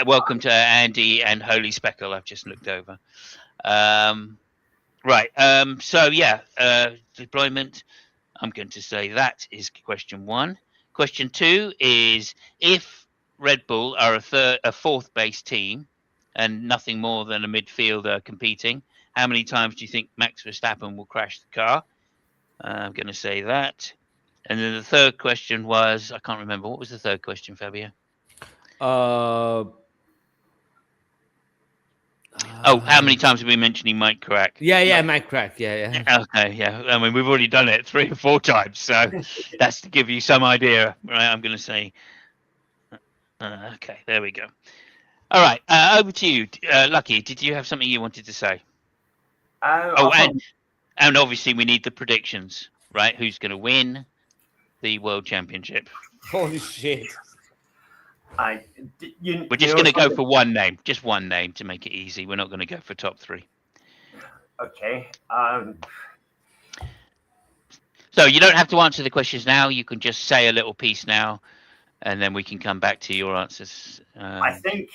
Welcome to Andy and Holy Speckle. I've just looked over. Right. So yeah, deployment. I'm going to say that is question one. Question two is if Red Bull are a fourth base team and nothing more than a midfielder competing, how many times do you think Max Verstappen will crash the car? I'm going to say that. And then the third question was, I can't remember. What was the third question, Fabio? Uh, Oh, how many times have we mentioned Mike Crack? Yeah, Mike Crack. Yeah. Okay, yeah. I mean, we've already done it 3 or 4 times, so that's to give you some idea, right? I'm going to say. Okay, there we go. All right, over to you, Lucky. Did you have something you wanted to say? And obviously we need the predictions, right? Who's going to win the World Championship? Holy shit! We're just going to go for one name, just one name to make it easy. We're not going to go for top 3. Okay. So you don't have to answer the questions now. You can just say a little piece now, and then we can come back to your answers. I think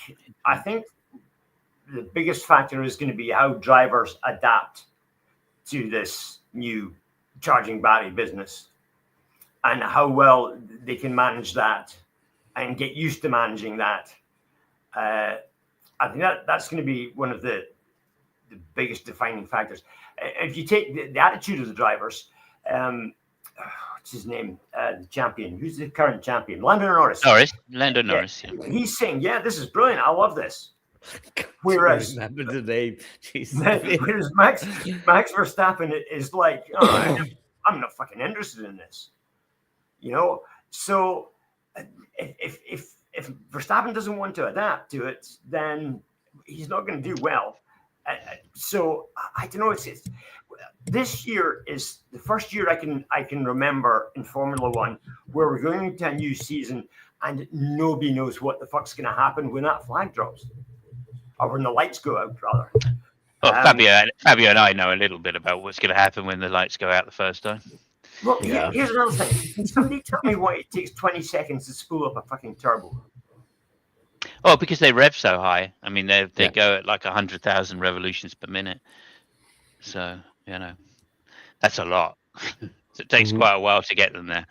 the biggest factor is going to be how drivers adapt to this new charging battery business, and how well they can manage that and get used to managing that. I think that's going to be one of the biggest defining factors. If you take the attitude of the drivers, what's his name? The champion. Who's the current champion? Lando Norris. Lando Norris. Yeah. He's saying, "Yeah, this is brilliant. I love this." Whereas, remember the name. Whereas Max Verstappen is like, oh, I'm not fucking interested in this. So if Verstappen doesn't want to adapt to it, then he's not going to do well. So I don't know. It's this year is the first year I can remember in Formula One where we're going into a new season and nobody knows what the fuck's going to happen when that flag drops, or when the lights go out, rather. Well, Fabio and I know a little bit about what's going to happen when the lights go out the first time. Well, here's another thing. Can somebody tell me why it takes 20 seconds to spool up a fucking turbo? Oh, because they rev so high. I mean, they go at like 100,000 revolutions per minute. So, that's a lot. So it takes quite a while to get them there.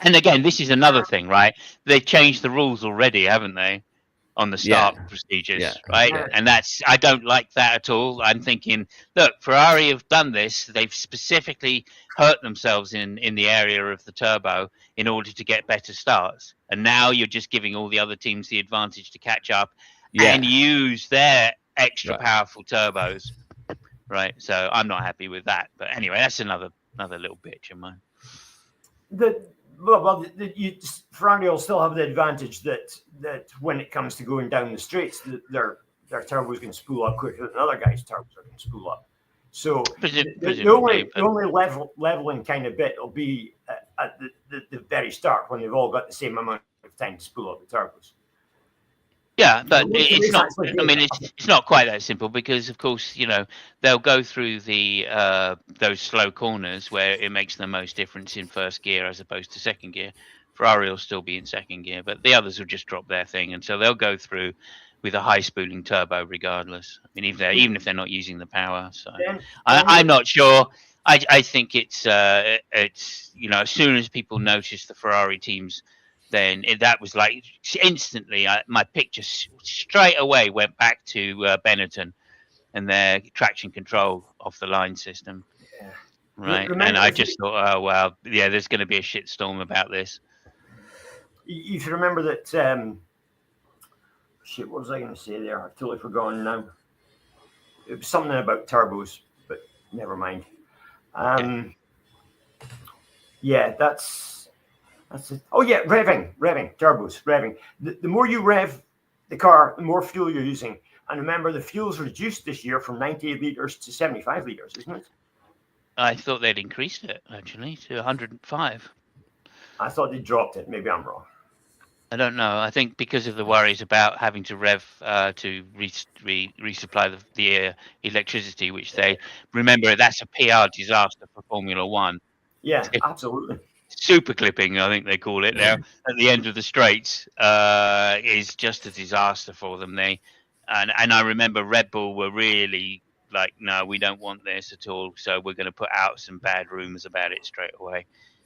And again, this is another thing, right? They've changed the rules already, haven't they? On the start procedures, right? Yeah. And I don't like that at all. I'm thinking, look, Ferrari have done this. They've specifically hurt themselves in the area of the turbo in order to get better starts. And now you're just giving all the other teams the advantage to catch up and use their extra powerful turbos, right? So I'm not happy with that. But anyway, that's another little bitch of mine. Ferrari will still have the advantage that when it comes to going down the straights, their turbos can spool up quicker than other guys' turbos are going to spool up. So the only leveling kind of bit will be at the very start when they've all got the same amount of time to spool up the turbos. Yeah, but it's not. I mean, it's not quite that simple because, of course, they'll go through those slow corners where it makes the most difference in first gear as opposed to second gear. Ferrari will still be in second gear, but the others will just drop their thing, and so they'll go through with a high spooling turbo regardless. I mean, even if they're not using the power. So I'm not sure. I think it's as soon as people notice the Ferrari teams, then that was like instantly my picture straight away went back to Benetton and their traction control off the line system. Yeah. Right. And I just thought, oh, well, yeah, there's going to be a shitstorm about this. You should remember that. What was I going to say there? I've totally forgotten now. It was something about turbos, but never mind. Yeah, that's it. Oh yeah, revving, turbos, revving. The more you rev the car, the more fuel you're using. And remember, the fuel's reduced this year from 98 litres to 75 litres, isn't it? I thought they'd increased it, actually, to 105. I thought they dropped it. Maybe I'm wrong. I don't know. I think because of the worries about having to rev to resupply the electricity, which they remember that's a PR disaster for Formula One. Yeah, absolutely. Super clipping, I think they call it now, at the end of the straights is just a disaster for them. And I remember Red Bull were really like, no, we don't want this at all. So we're going to put out some bad rumors about it straight away.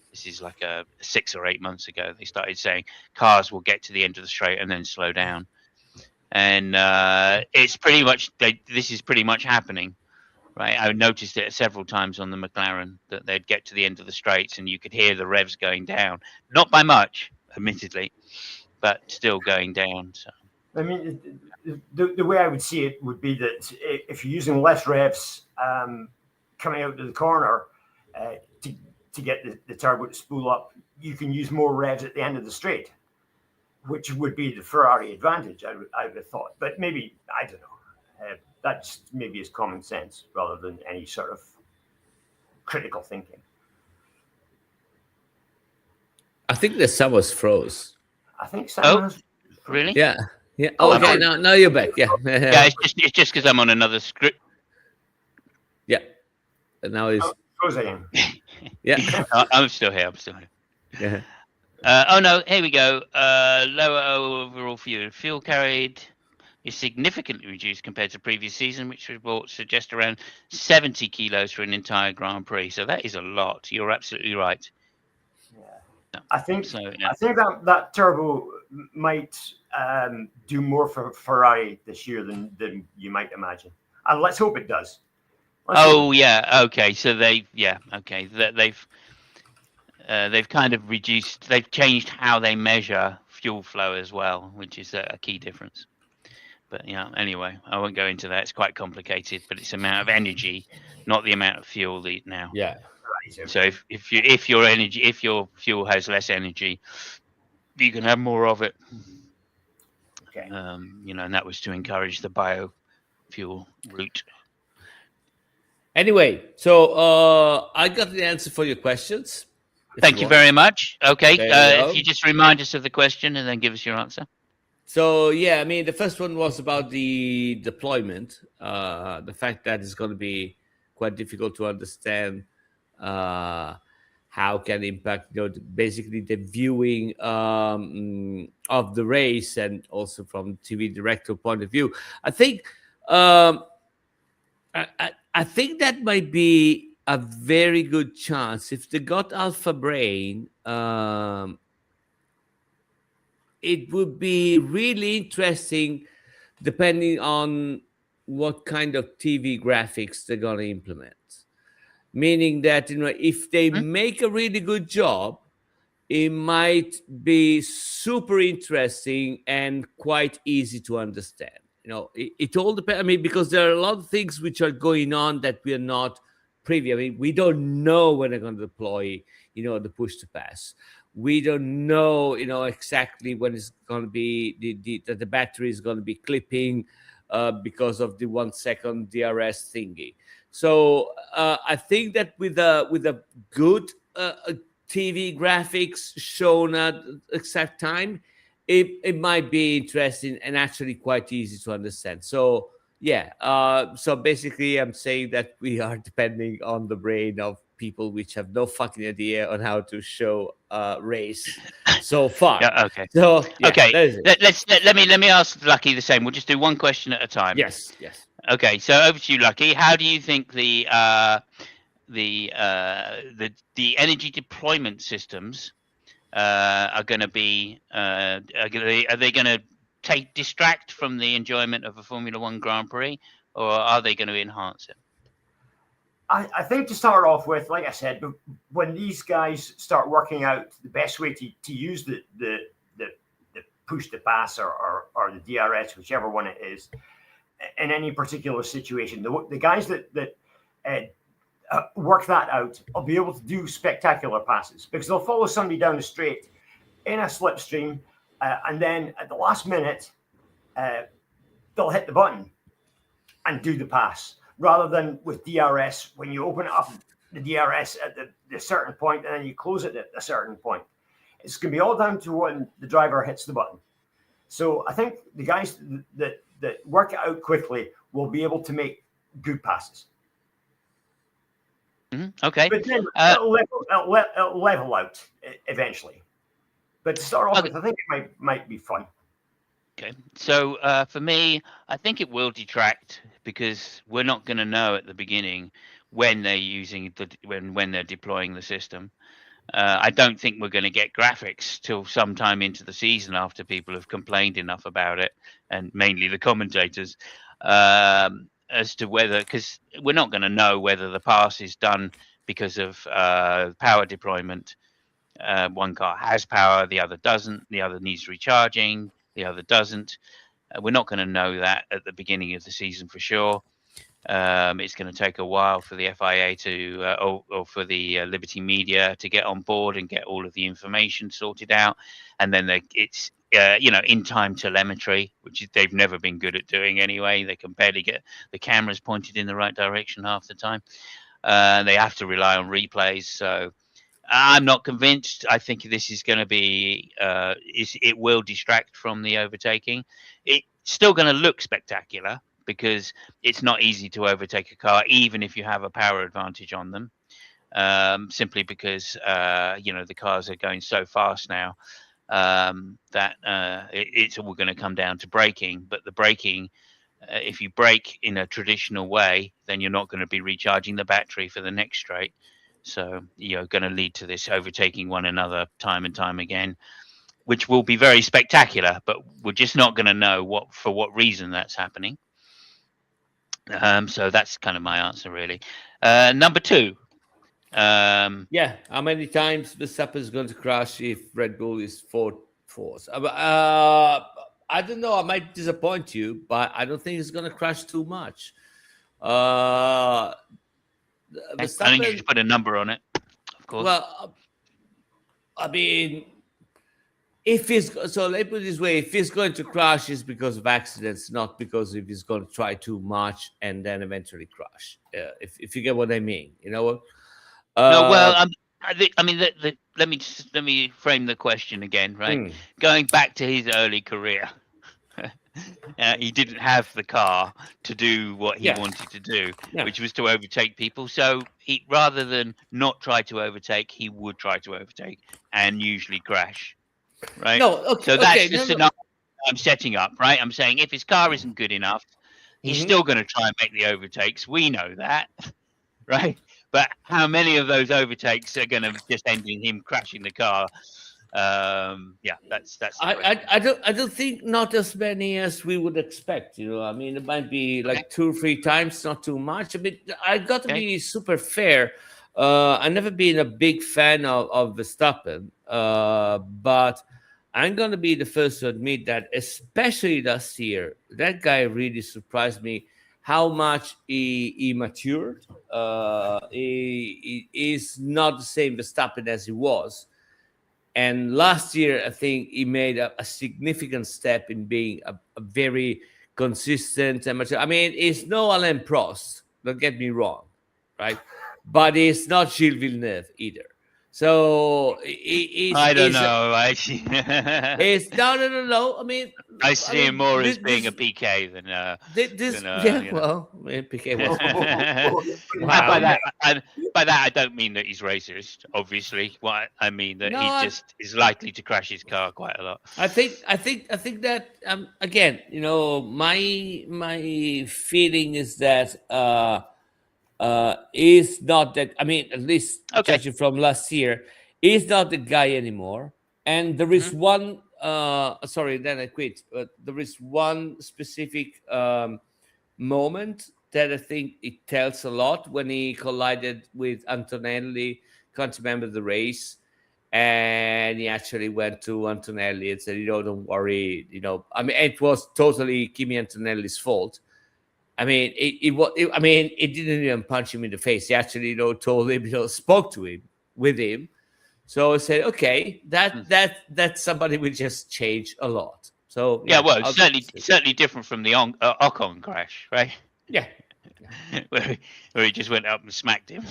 This is like 6 or 8 months ago. They started saying cars will get to the end of the straight and then slow down. And it's pretty much, this is pretty much happening. Right, I noticed it several times on the McLaren that they'd get to the end of the straights and you could hear the revs going down, not by much, admittedly, but still going down. So I mean, the way I would see it would be that if you're using less revs coming out to the corner uh, to, to get the turbo to spool up, you can use more revs at the end of the straight, which would be the Ferrari advantage, I would have thought. But maybe, I don't know. That's maybe is common sense rather than any sort of critical thinking. I think the someone's froze. I think Sam really? Yeah. Yeah. Oh, Oh, okay. sorry. Now you're back. Yeah. Yeah, it's just because I'm on another script. Yeah. And now he's. Froze again. Yeah. I'm still here. Yeah. Oh no, here we go. Lower overall fuel. Fuel carried is significantly reduced compared to previous season, which reports suggest around 70 kilos for an entire Grand Prix. So that is a lot. You're absolutely right. Yeah. I think So, yeah. I think that turbo might do more for Ferrari this year than you might imagine. And let's hope it does. Oh yeah, okay. So they've kind of reduced. They've changed how they measure fuel flow as well, which is a key difference. But yeah, anyway, I won't go into that. It's quite complicated, but it's amount of energy, not the amount of fuel now. Yeah. So if your fuel has less energy, you can have more of it. Okay. And that was to encourage the biofuel route. Anyway, so I got the answer for your questions. Thank you very much. Okay, There you if you just remind us of the question and then give us your answer. So yeah, I mean, the first one was about the deployment, the fact that it's going to be quite difficult to understand how can impact, basically the viewing of the race, and also from TV director point of view. I think I think that might be a very good chance if they got Alpha Brain. It would be really interesting, depending on what kind of TV graphics they're going to implement. Meaning that, if they make a really good job, it might be super interesting and quite easy to understand. It all depends. I mean, because there are a lot of things which are going on that we are not privy. I mean, we don't know when they're going to deploy, the push to pass. We don't know, exactly when it's going to be that the battery is going to be clipping because of the 1 second DRS thingy. So I think that with a good TV graphics shown at exact time, it might be interesting and actually quite easy to understand. So yeah, so basically I'm saying that we are depending on the brain of people which have no fucking idea on how to show race so far. Yeah, okay. So yeah, okay, let me ask Lucky the same. We'll just do one question at a time. Yes. Okay, so over to you, Lucky. How do you think the energy deployment systems are going to be? Are they going to distract from the enjoyment of a Formula One Grand Prix, or are they going to enhance it? I think to start off with, like I said, when these guys start working out the best way to use the push to pass or the DRS, whichever one it is, in any particular situation, the guys that work that out will be able to do spectacular passes, because they'll follow somebody down the straight in a slipstream, and then at the last minute, they'll hit the button and do the pass. Rather than with DRS, when you open up the DRS at the certain point and then you close it at a certain point. It's going to be all down to when the driver hits the button. So I think the guys that work it out quickly will be able to make good passes. Okay. But then it'll level out eventually. But to start off with, I think it might be fun. Okay, so for me, I think it will detract, because we're not going to know at the beginning when they're using when they're deploying the system. I don't think we're going to get graphics till sometime into the season, after people have complained enough about it, and mainly the commentators, as to whether, because we're not going to know whether the pass is done because of power deployment. One car has power, the other doesn't. The other needs recharging, the other doesn't. We're not going to know that at the beginning of the season for sure. It's going to take a while for the FIA to, or for the Liberty Media to get on board and get all of the information sorted out, and then it's in-time telemetry, which they've never been good at doing anyway. They can barely get the cameras pointed in the right direction half the time. They have to rely on replays. So I'm not convinced. I think this is going to be, it will distract from the overtaking. It's still going to look spectacular because it's not easy to overtake a car, even if you have a power advantage on them. Simply because the cars are going so fast now that it's all going to come down to braking. But the braking, if you brake in a traditional way, then you're not going to be recharging the battery for the next straight. So you're going to lead to this overtaking one another time and time again, which will be very spectacular, but we're just not going to know for what reason that's happening. So that's kind of my answer, really. Number two. How many times Verstappen is going to crash if Red Bull is fourth? I don't know. I might disappoint you, but I don't think it's going to crash too much. Verstappen, I think you should put a number on it, of course. Well, I mean, let's put it this way: if he's going to crash, it's because of accidents, not because if he's going to try too much and then eventually crash. If you get what I mean, you know what? No, well, I mean, let me frame the question again, right? Going back to his early career, he didn't have the car to do what he wanted to do, which was to overtake people. So he, rather than not try to overtake, he would try to overtake and usually crash, right? So that's the scenario I'm setting up, right? I'm saying if his car isn't good enough, he's still going to try and make the overtakes. We know that, right? But how many of those overtakes are going to just end in him crashing the car? That's. I don't think not as many as we would expect. I mean, it might be like 2 or 3 times, not too much. I mean, I got to be super fair. I've never been a big fan of Verstappen, but I'm going to be the first to admit that, especially last year, that guy really surprised me. How much he matured. He is not the same Verstappen as he was. And last year, I think he made a significant step in being a very consistent and mature. I mean, it's no Alain Prost, don't get me wrong, right? But it's not Gilles Villeneuve either. So I don't know. It's no. I mean, I see him more as being a PK than PK was. By that I don't mean that he's racist. Obviously, what I mean that he just is likely to crash his car quite a lot. I think that again, my feeling is that. Is not that, I mean, at least judging from last year, is not the guy anymore. And there is one then I quit, but there is one specific moment that I think it tells a lot, when he collided with Antonelli. Can't remember the race, and he actually went to Antonelli and said, don't worry, I mean, it was totally Kimi Antonelli's fault. I mean, it didn't even punch him in the face. He actually, told him, spoke to him, with him. So I said, okay, that somebody will just change a lot. So certainly different from the Ocon crash, right? Yeah, where he just went up and smacked him.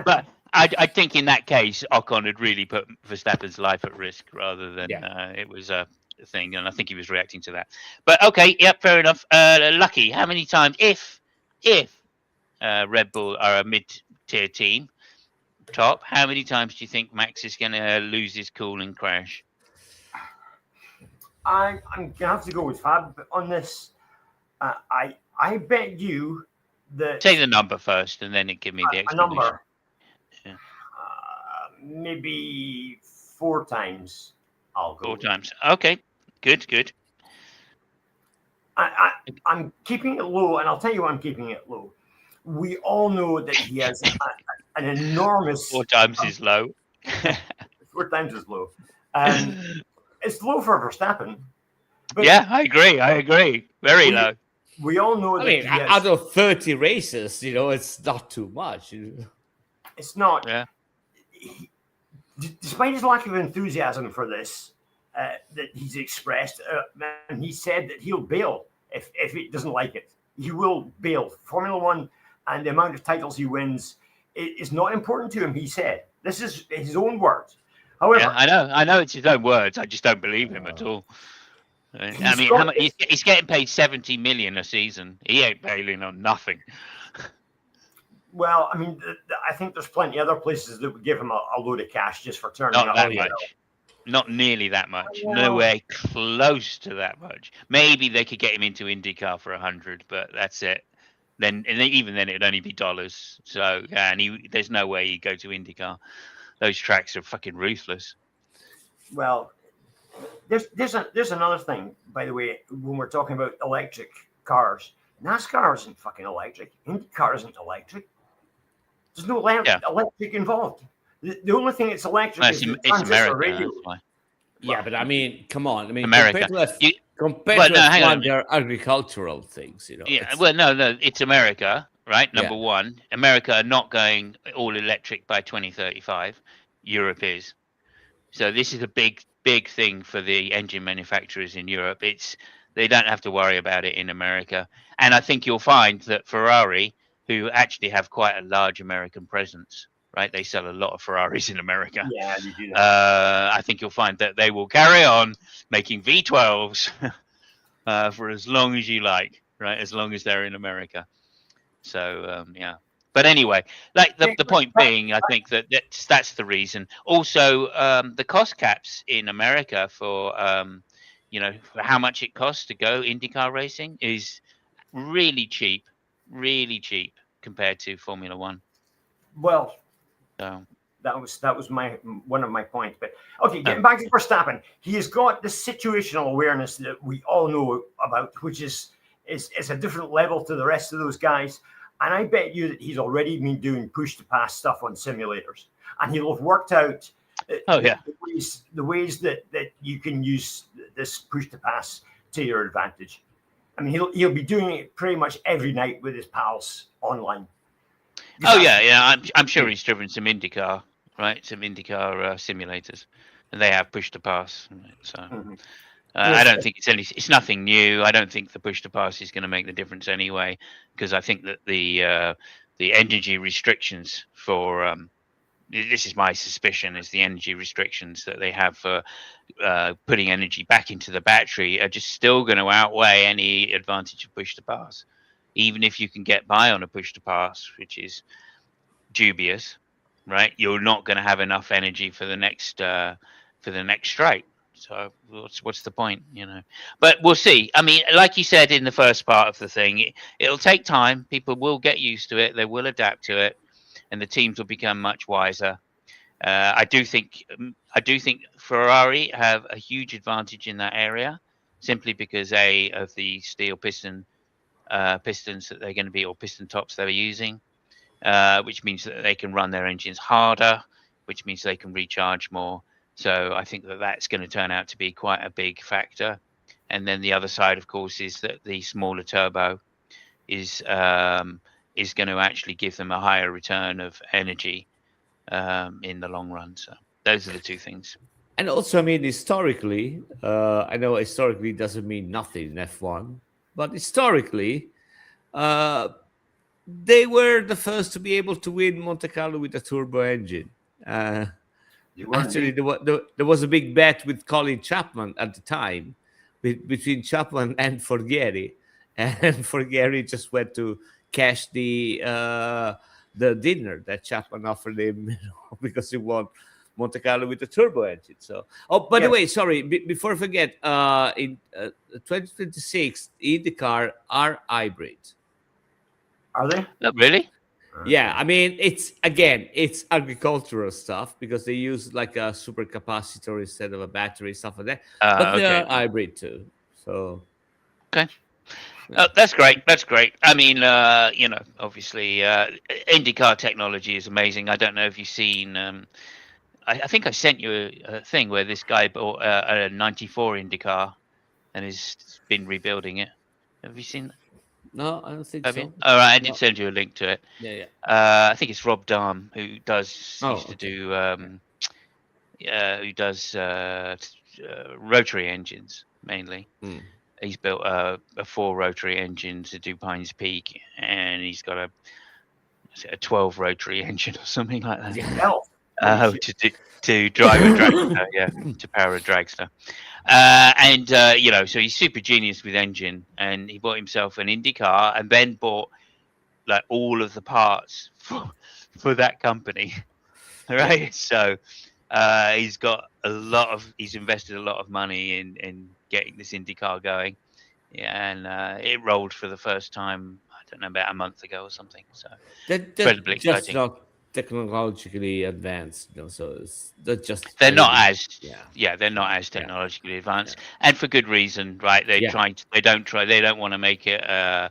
But I think in that case, Ocon had really put Verstappen's life at risk rather than it was a thing, and I think he was reacting to that. But okay, fair enough. Lucky, how many times, if Red Bull are a mid-tier team, top, how many times do you think Max is going to lose his cool and crash? I'm going to have to go with Fab on this. I bet you that... Say the number first, and then give me the explanation. A number. Yeah. Maybe 4 times I'll go. 4 times. Okay. Good. I'm keeping it low, and I'll tell you why I'm keeping it low. We all know that he has an enormous... 4 times is low. 4 times is low. It's low for Verstappen, Yeah, I agree. Very low. We all know I that mean, he has, out of 30 races, it's not too much. it's not. Yeah. Despite his lack of enthusiasm for this that he's expressed, and he said that he'll bail if he doesn't like it. He will bail. Formula One and the amount of titles he wins is not important to him. He said this is his own words. However, Yeah, I know it's his own words. I just don't believe him at all. I mean, how much, he's getting paid 70 million a season. He ain't bailing on nothing. well, I mean, I think there's plenty other places that would give him a load of cash just for turning Not up. that much. Not nearly that much. Nowhere close to that much. Maybe they could get him into IndyCar for 100, but that's it. Then, and even then, it'd only be dollars. So, yeah, and there's no way he'd go to IndyCar. Those tracks are fucking ruthless. Well, there's another thing, by the way, when we're talking about electric cars. NASCAR isn't fucking electric. IndyCar isn't electric. There's no electric involved. The only thing that's electric is the transistor America. radio. Yeah, but I mean, come on. I mean, America. compared to F1, they're agricultural things, Yeah, well, no, it's America, right? Number one. America are not going all electric by 2035. Europe is. So this is a big thing for the engine manufacturers in Europe. They don't have to worry about it in America. And I think you'll find that Ferrari, who actually have quite a large American presence, right? They sell a lot of Ferraris in America. Yeah, they do that. I think you'll find that they will carry on making V12s for as long as you like, right? As long as they're in America. So, yeah. But anyway, like the point being, I think that's the reason. Also, the cost caps in America for for how much it costs to go IndyCar racing is really cheap compared to Formula One. Well, so that was one of my points. But okay, getting back to Verstappen, he has got the situational awareness that we all know about, which is a different level to the rest of those guys. And I bet you that he's already been doing push-to-pass stuff on simulators. And he'll have worked out the ways that you can use this push-to-pass to your advantage. I mean, he'll be doing it pretty much every night with his pals online. I'm sure he's driven some IndyCar, right? Some IndyCar simulators. And they have push-to-pass. Right? So... I don't think it's nothing new. I don't think the push to pass is going to make the difference anyway, because I think that the energy restrictions for this is my suspicion, is the energy restrictions that they have for putting energy back into the battery are just still going to outweigh any advantage of push to pass, even if you can get by on a push to pass, which is dubious, right? You're not going to have enough energy for the next straight. So what's the point, But we'll see. I mean, like you said in the first part of the thing, it'll take time. People will get used to it. They will adapt to it, and the teams will become much wiser. I do think Ferrari have a huge advantage in that area, simply because of the steel pistons that they're going to be, or piston tops they're using, which means that they can run their engines harder, which means they can recharge more. So I think that's going to turn out to be quite a big factor. And then the other side, of course, is that the smaller turbo is going to actually give them a higher return of energy in the long run. So those are the two things. And also, I mean, historically, I know historically doesn't mean nothing in F1, but historically, they were the first to be able to win Monte Carlo with a turbo engine. Actually, there was a big bet with Colin Chapman at the time, between Chapman and Forghieri, and Forghieri just went to cash the dinner that Chapman offered him because he won Monte Carlo with the turbo engine. So, by the way, sorry, before I forget, in 2026, IndyCar are hybrid. Are they? Not really? Yeah, I mean, it's agricultural stuff because they use like a super capacitor instead of a battery, stuff like that. But they're hybrid too. So okay, that's great. That's great. I mean, obviously, IndyCar technology is amazing. I don't know if you've seen. I think I sent you a thing where this guy bought a '94 IndyCar and has been rebuilding it. Have you seen that? No, I don't think Have you? so. All right, I did No. send you a link to it. Yeah. I think it's Rob Dahm who used to do rotary engines mainly. Mm. He's built a 4 rotary engine to do Pines Peak, and he's got a 12 rotary engine or something like that. Hell. To drive a dragster, to power a dragster. So he's super genius with engine, and he bought himself an Indy car and then bought like all of the parts for that company. Right. Yeah. So he's invested a lot of money in getting this Indy car going. Yeah, and it rolled for the first time, I don't know, about a month ago or something. So incredibly Just exciting. not technologically advanced, so that's just They're not everything. as they're not as technologically advanced, and for good reason, right? They don't want to make it a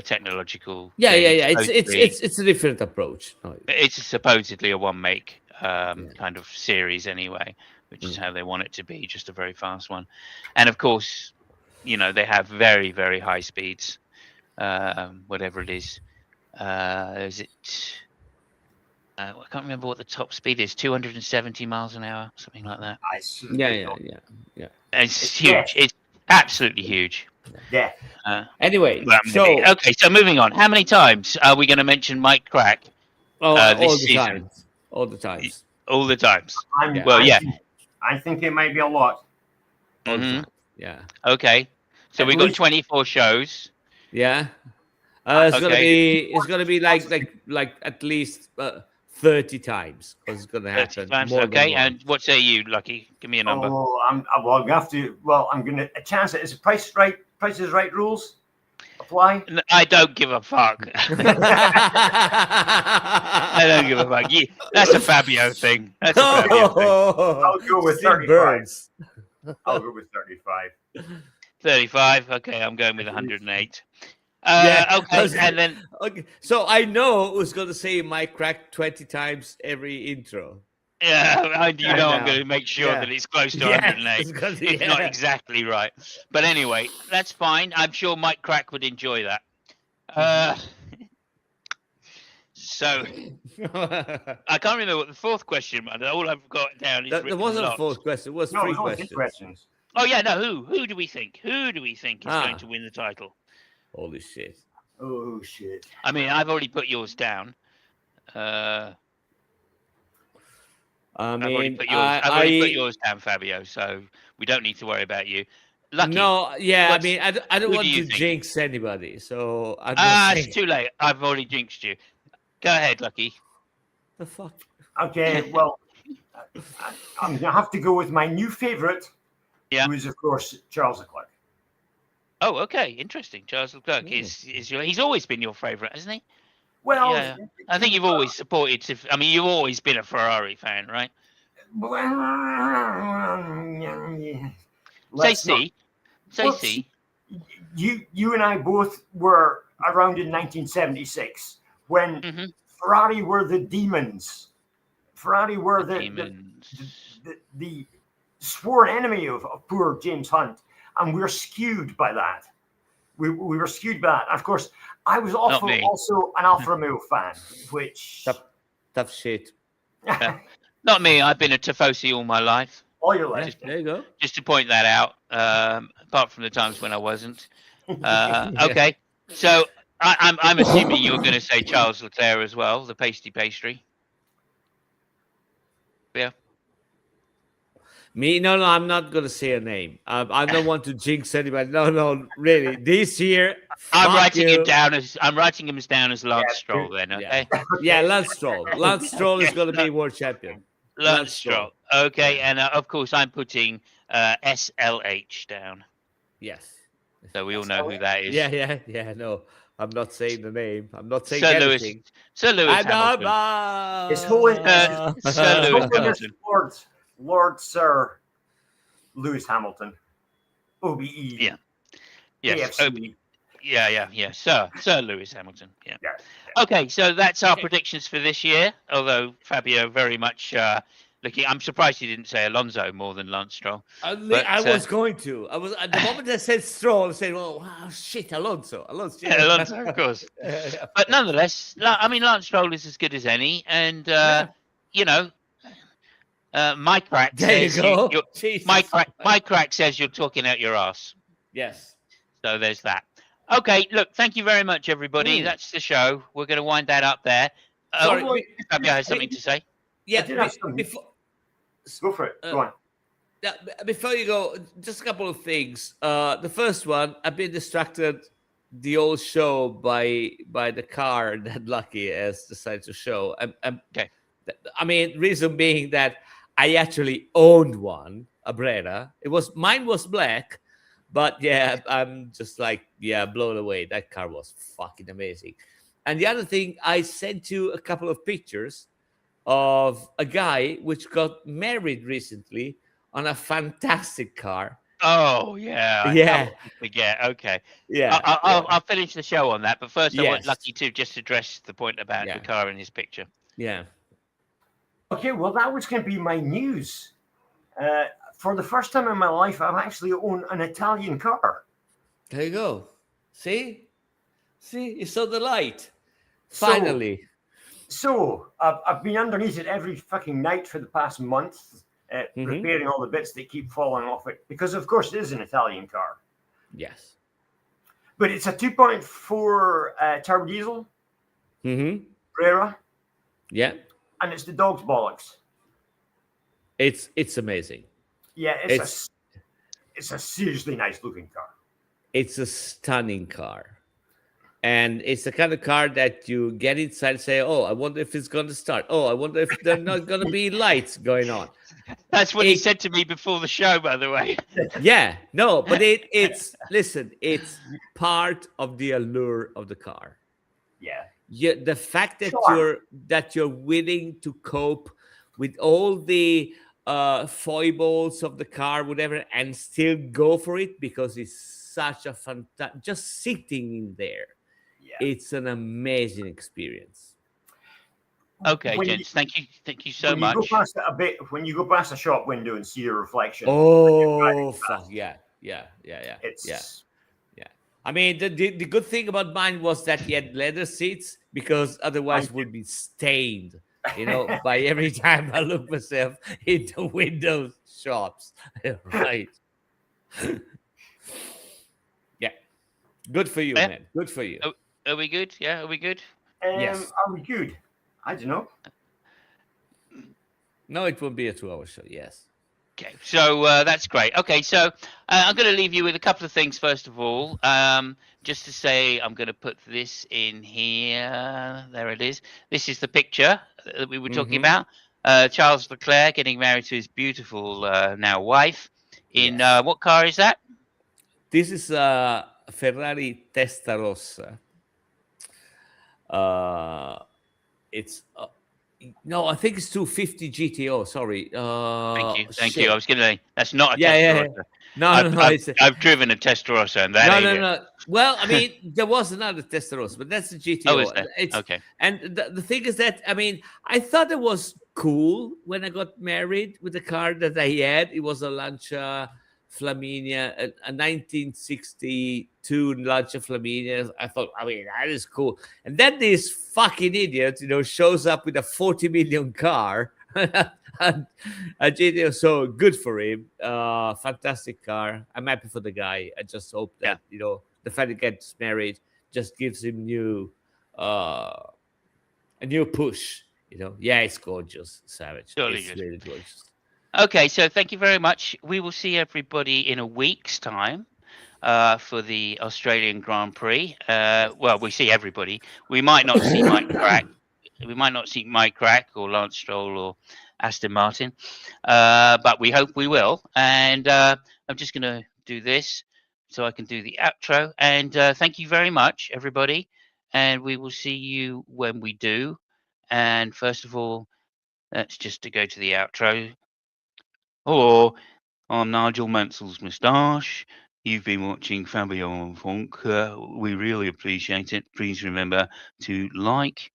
technological thing. It's a different approach. It's supposedly a one make kind of series anyway, which is how they want it to be, just a very fast one. And of course, they have very, very high speeds, whatever it is. Is it? I can't remember what the top speed is. 270 miles an hour, something like that. Yeah. It's huge. It's absolutely huge. Yeah. Anyway, so moving on. How many times are we going to mention Mike Crack? This season? All the times. All the times. I think it might be a lot. Mm-hmm. Yeah. Okay. So we've got 24 shows. Yeah. It's gonna be like at least 30 times, because it's gonna happen. 30 times. Okay. And what say you, Lucky? Give me a number. Oh, I'm gonna chance it. Is Price is Right rules apply? I don't give a fuck. I don't give a fuck. That's a Fabio thing. I'll go with 35. I'll go with 35. 35. Okay, I'm going with 108. Okay. So I know it was going to say Mike Crack 20 times every intro. Yeah, I'm going to make sure that it's close to 108. It's not exactly right, but anyway, that's fine. I'm sure Mike Crack would enjoy that. So I can't remember what the fourth question was. All I've got down is there wasn't a fourth question. It was three questions. Oh yeah, no. Who do we think? Who do we think is going to win the title? Holy shit! Oh shit! I mean, I've already put yours down. I've already put yours down, Fabio. So we don't need to worry about you. Lucky. No, yeah. I mean, I don't want to jinx anybody. So it's too late. I've already jinxed you. Go ahead, Lucky. The fuck? Okay, well, I'm gonna have to go with my new favorite. Yeah. Who is, of course, Charles Leclerc. Oh, okay, interesting. Charles Leclerc he's always been your favorite, hasn't he? Well, yeah. I think you've always supported. You've always been a Ferrari fan, right? Say C. You and I both were around in 1976 when Ferrari were the demons. Ferrari were the sworn enemy of poor James Hunt, and we're skewed by that. We were skewed by that. And of course, I was also an Alfa Romeo fan, which tough shit. Not me. I've been a Tifosi all my life. All your life. There you go. Just to point that out. Apart from the times when I wasn't. Okay, so I'm assuming you're going to say Charles Leclerc as well, the pastry. Yeah. Me? No, I'm not going to say a name. I don't want to jinx anybody. No, really. This year, I'm writing him down as Lance Stroll. Then, okay? Yeah, Lance Stroll. Lance Stroll is going to be world champion. Lance Stroll. Okay, and of course, I'm putting SLH down. Yes. So we all know who that is. Yeah. No, I'm not saying the name. I'm not saying anything. Sir Lewis Hamilton. His whole Sir Lewis Hamilton. Lord Sir Lewis Hamilton. OBE. Yeah. Yes. Yeah. Sir Lewis Hamilton. Yeah. Okay, so that's our predictions for this year. Although Fabio very much looking. I'm surprised you didn't say Alonso more than Lance Stroll. I was going to. I was at the moment I said Stroll, I said, "Oh wow, shit, Alonso." Yeah. Alonso, of course. Yeah. But nonetheless, I mean, Lance Stroll is as good as any, and Yeah. you know, my crack There you says go. you Jesus. my crack says you're talking out your ass. Yes. So there's that. Okay, look, thank you very much, everybody. Mm. That's the show. We're going to wind that up there. Sorry, Fabio has something to say. I Yeah. did have some. Before, Go for it. Go on. yeah, before you go, just a couple of things. The first one, I've been distracted the whole show by the car that Lucky has decided to show. Okay. I mean, reason being that I actually owned one, a Brera. Mine was black, but yeah, I'm just like, yeah, blown away. That car was fucking amazing. And the other thing, I sent you a couple of pictures of a guy which got married recently on a fantastic car. Oh yeah, Yeah. forget. Okay, Yeah. I'll finish the show on that. But first, I want Yes. Lucky to just address the point about the car in his picture. Yeah. Okay, well, that was going to be my news. For the first time in my life, I've actually owned an Italian car. There you go. See, you saw the light. Finally. So I've been underneath it every fucking night for the past month, repairing all the bits that keep falling off it, because of course it is an Italian car. Yes. But it's a 2.4 turbo diesel, Brera, Yeah. and it's the dog's bollocks. It's amazing. Yeah, it's a seriously nice looking car. It's a stunning car. And it's the kind of car that you get inside and say, "Oh, I wonder if it's going to start. Oh, I wonder if there are not going to be lights going on." That's what he said to me before the show, by the way. Yeah, no, but it's listen, it's part of the allure of the car. Yeah. The fact that you're willing to cope with all the foibles of the car, whatever, and still go for it because it's such a fantastic. Just sitting in there, it's an amazing experience. Okay, gents, thank you so much. When you go past a shop window and see your reflection. Oh, fuck yeah. I mean, the good thing about mine was that he had leather seats, because otherwise it would be stained, by every time I look myself into window shops. Right. Yeah. Good for you, man. Good for you. Are we good? Yeah, are we good? Yes. Are we good? I don't know. No, it will be a 2-hour show. Yes. Okay, so that's great. Okay, so I'm going to leave you with a couple of things. First of all, just to say, I'm going to put this in here. There it is. This is the picture that we were talking about. Charles Leclerc getting married to his beautiful now wife. In what car is that? This is a Ferrari Testarossa. It's no, I think it's 250 GTO. Sorry. Thank you. I was going to say that's not a Testarossa. No. I've driven a Testarossa, and that no. Well, I mean, there was another Testarossa, but that's the GTO. Oh, is there? Okay. And the thing is that, I mean, I thought it was cool when I got married with the car that I had. It was a Lancia Flaminia, a 1962 Lancia Flaminia. I thought, I mean, that is cool. And then this fucking idiot, shows up with a 40 million car. And a GTO, so good for him. Fantastic car. I'm happy for the guy. I just hope that the fact he gets married just gives him a new push. Yeah, it's gorgeous, Savage. It's really gorgeous. Okay, so thank you very much. We will see everybody in a week's time for the Australian Grand Prix. Well, we see everybody. We might not see Mike Crack. We might not see Mike Crack or Lance Stroll or Aston Martin, but we hope we will. And I'm just going to do this so I can do the outro. And thank you very much, everybody. And we will see you when we do. And first of all, let's just to go to the outro. Hello, I'm Nigel Mansell's moustache. You've been watching Fabio and Funk. We really appreciate it. Please remember to like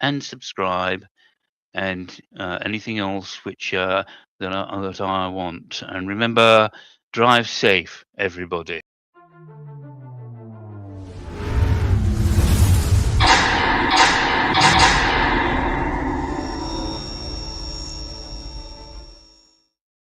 and subscribe and anything else which that I want. And remember, drive safe, everybody.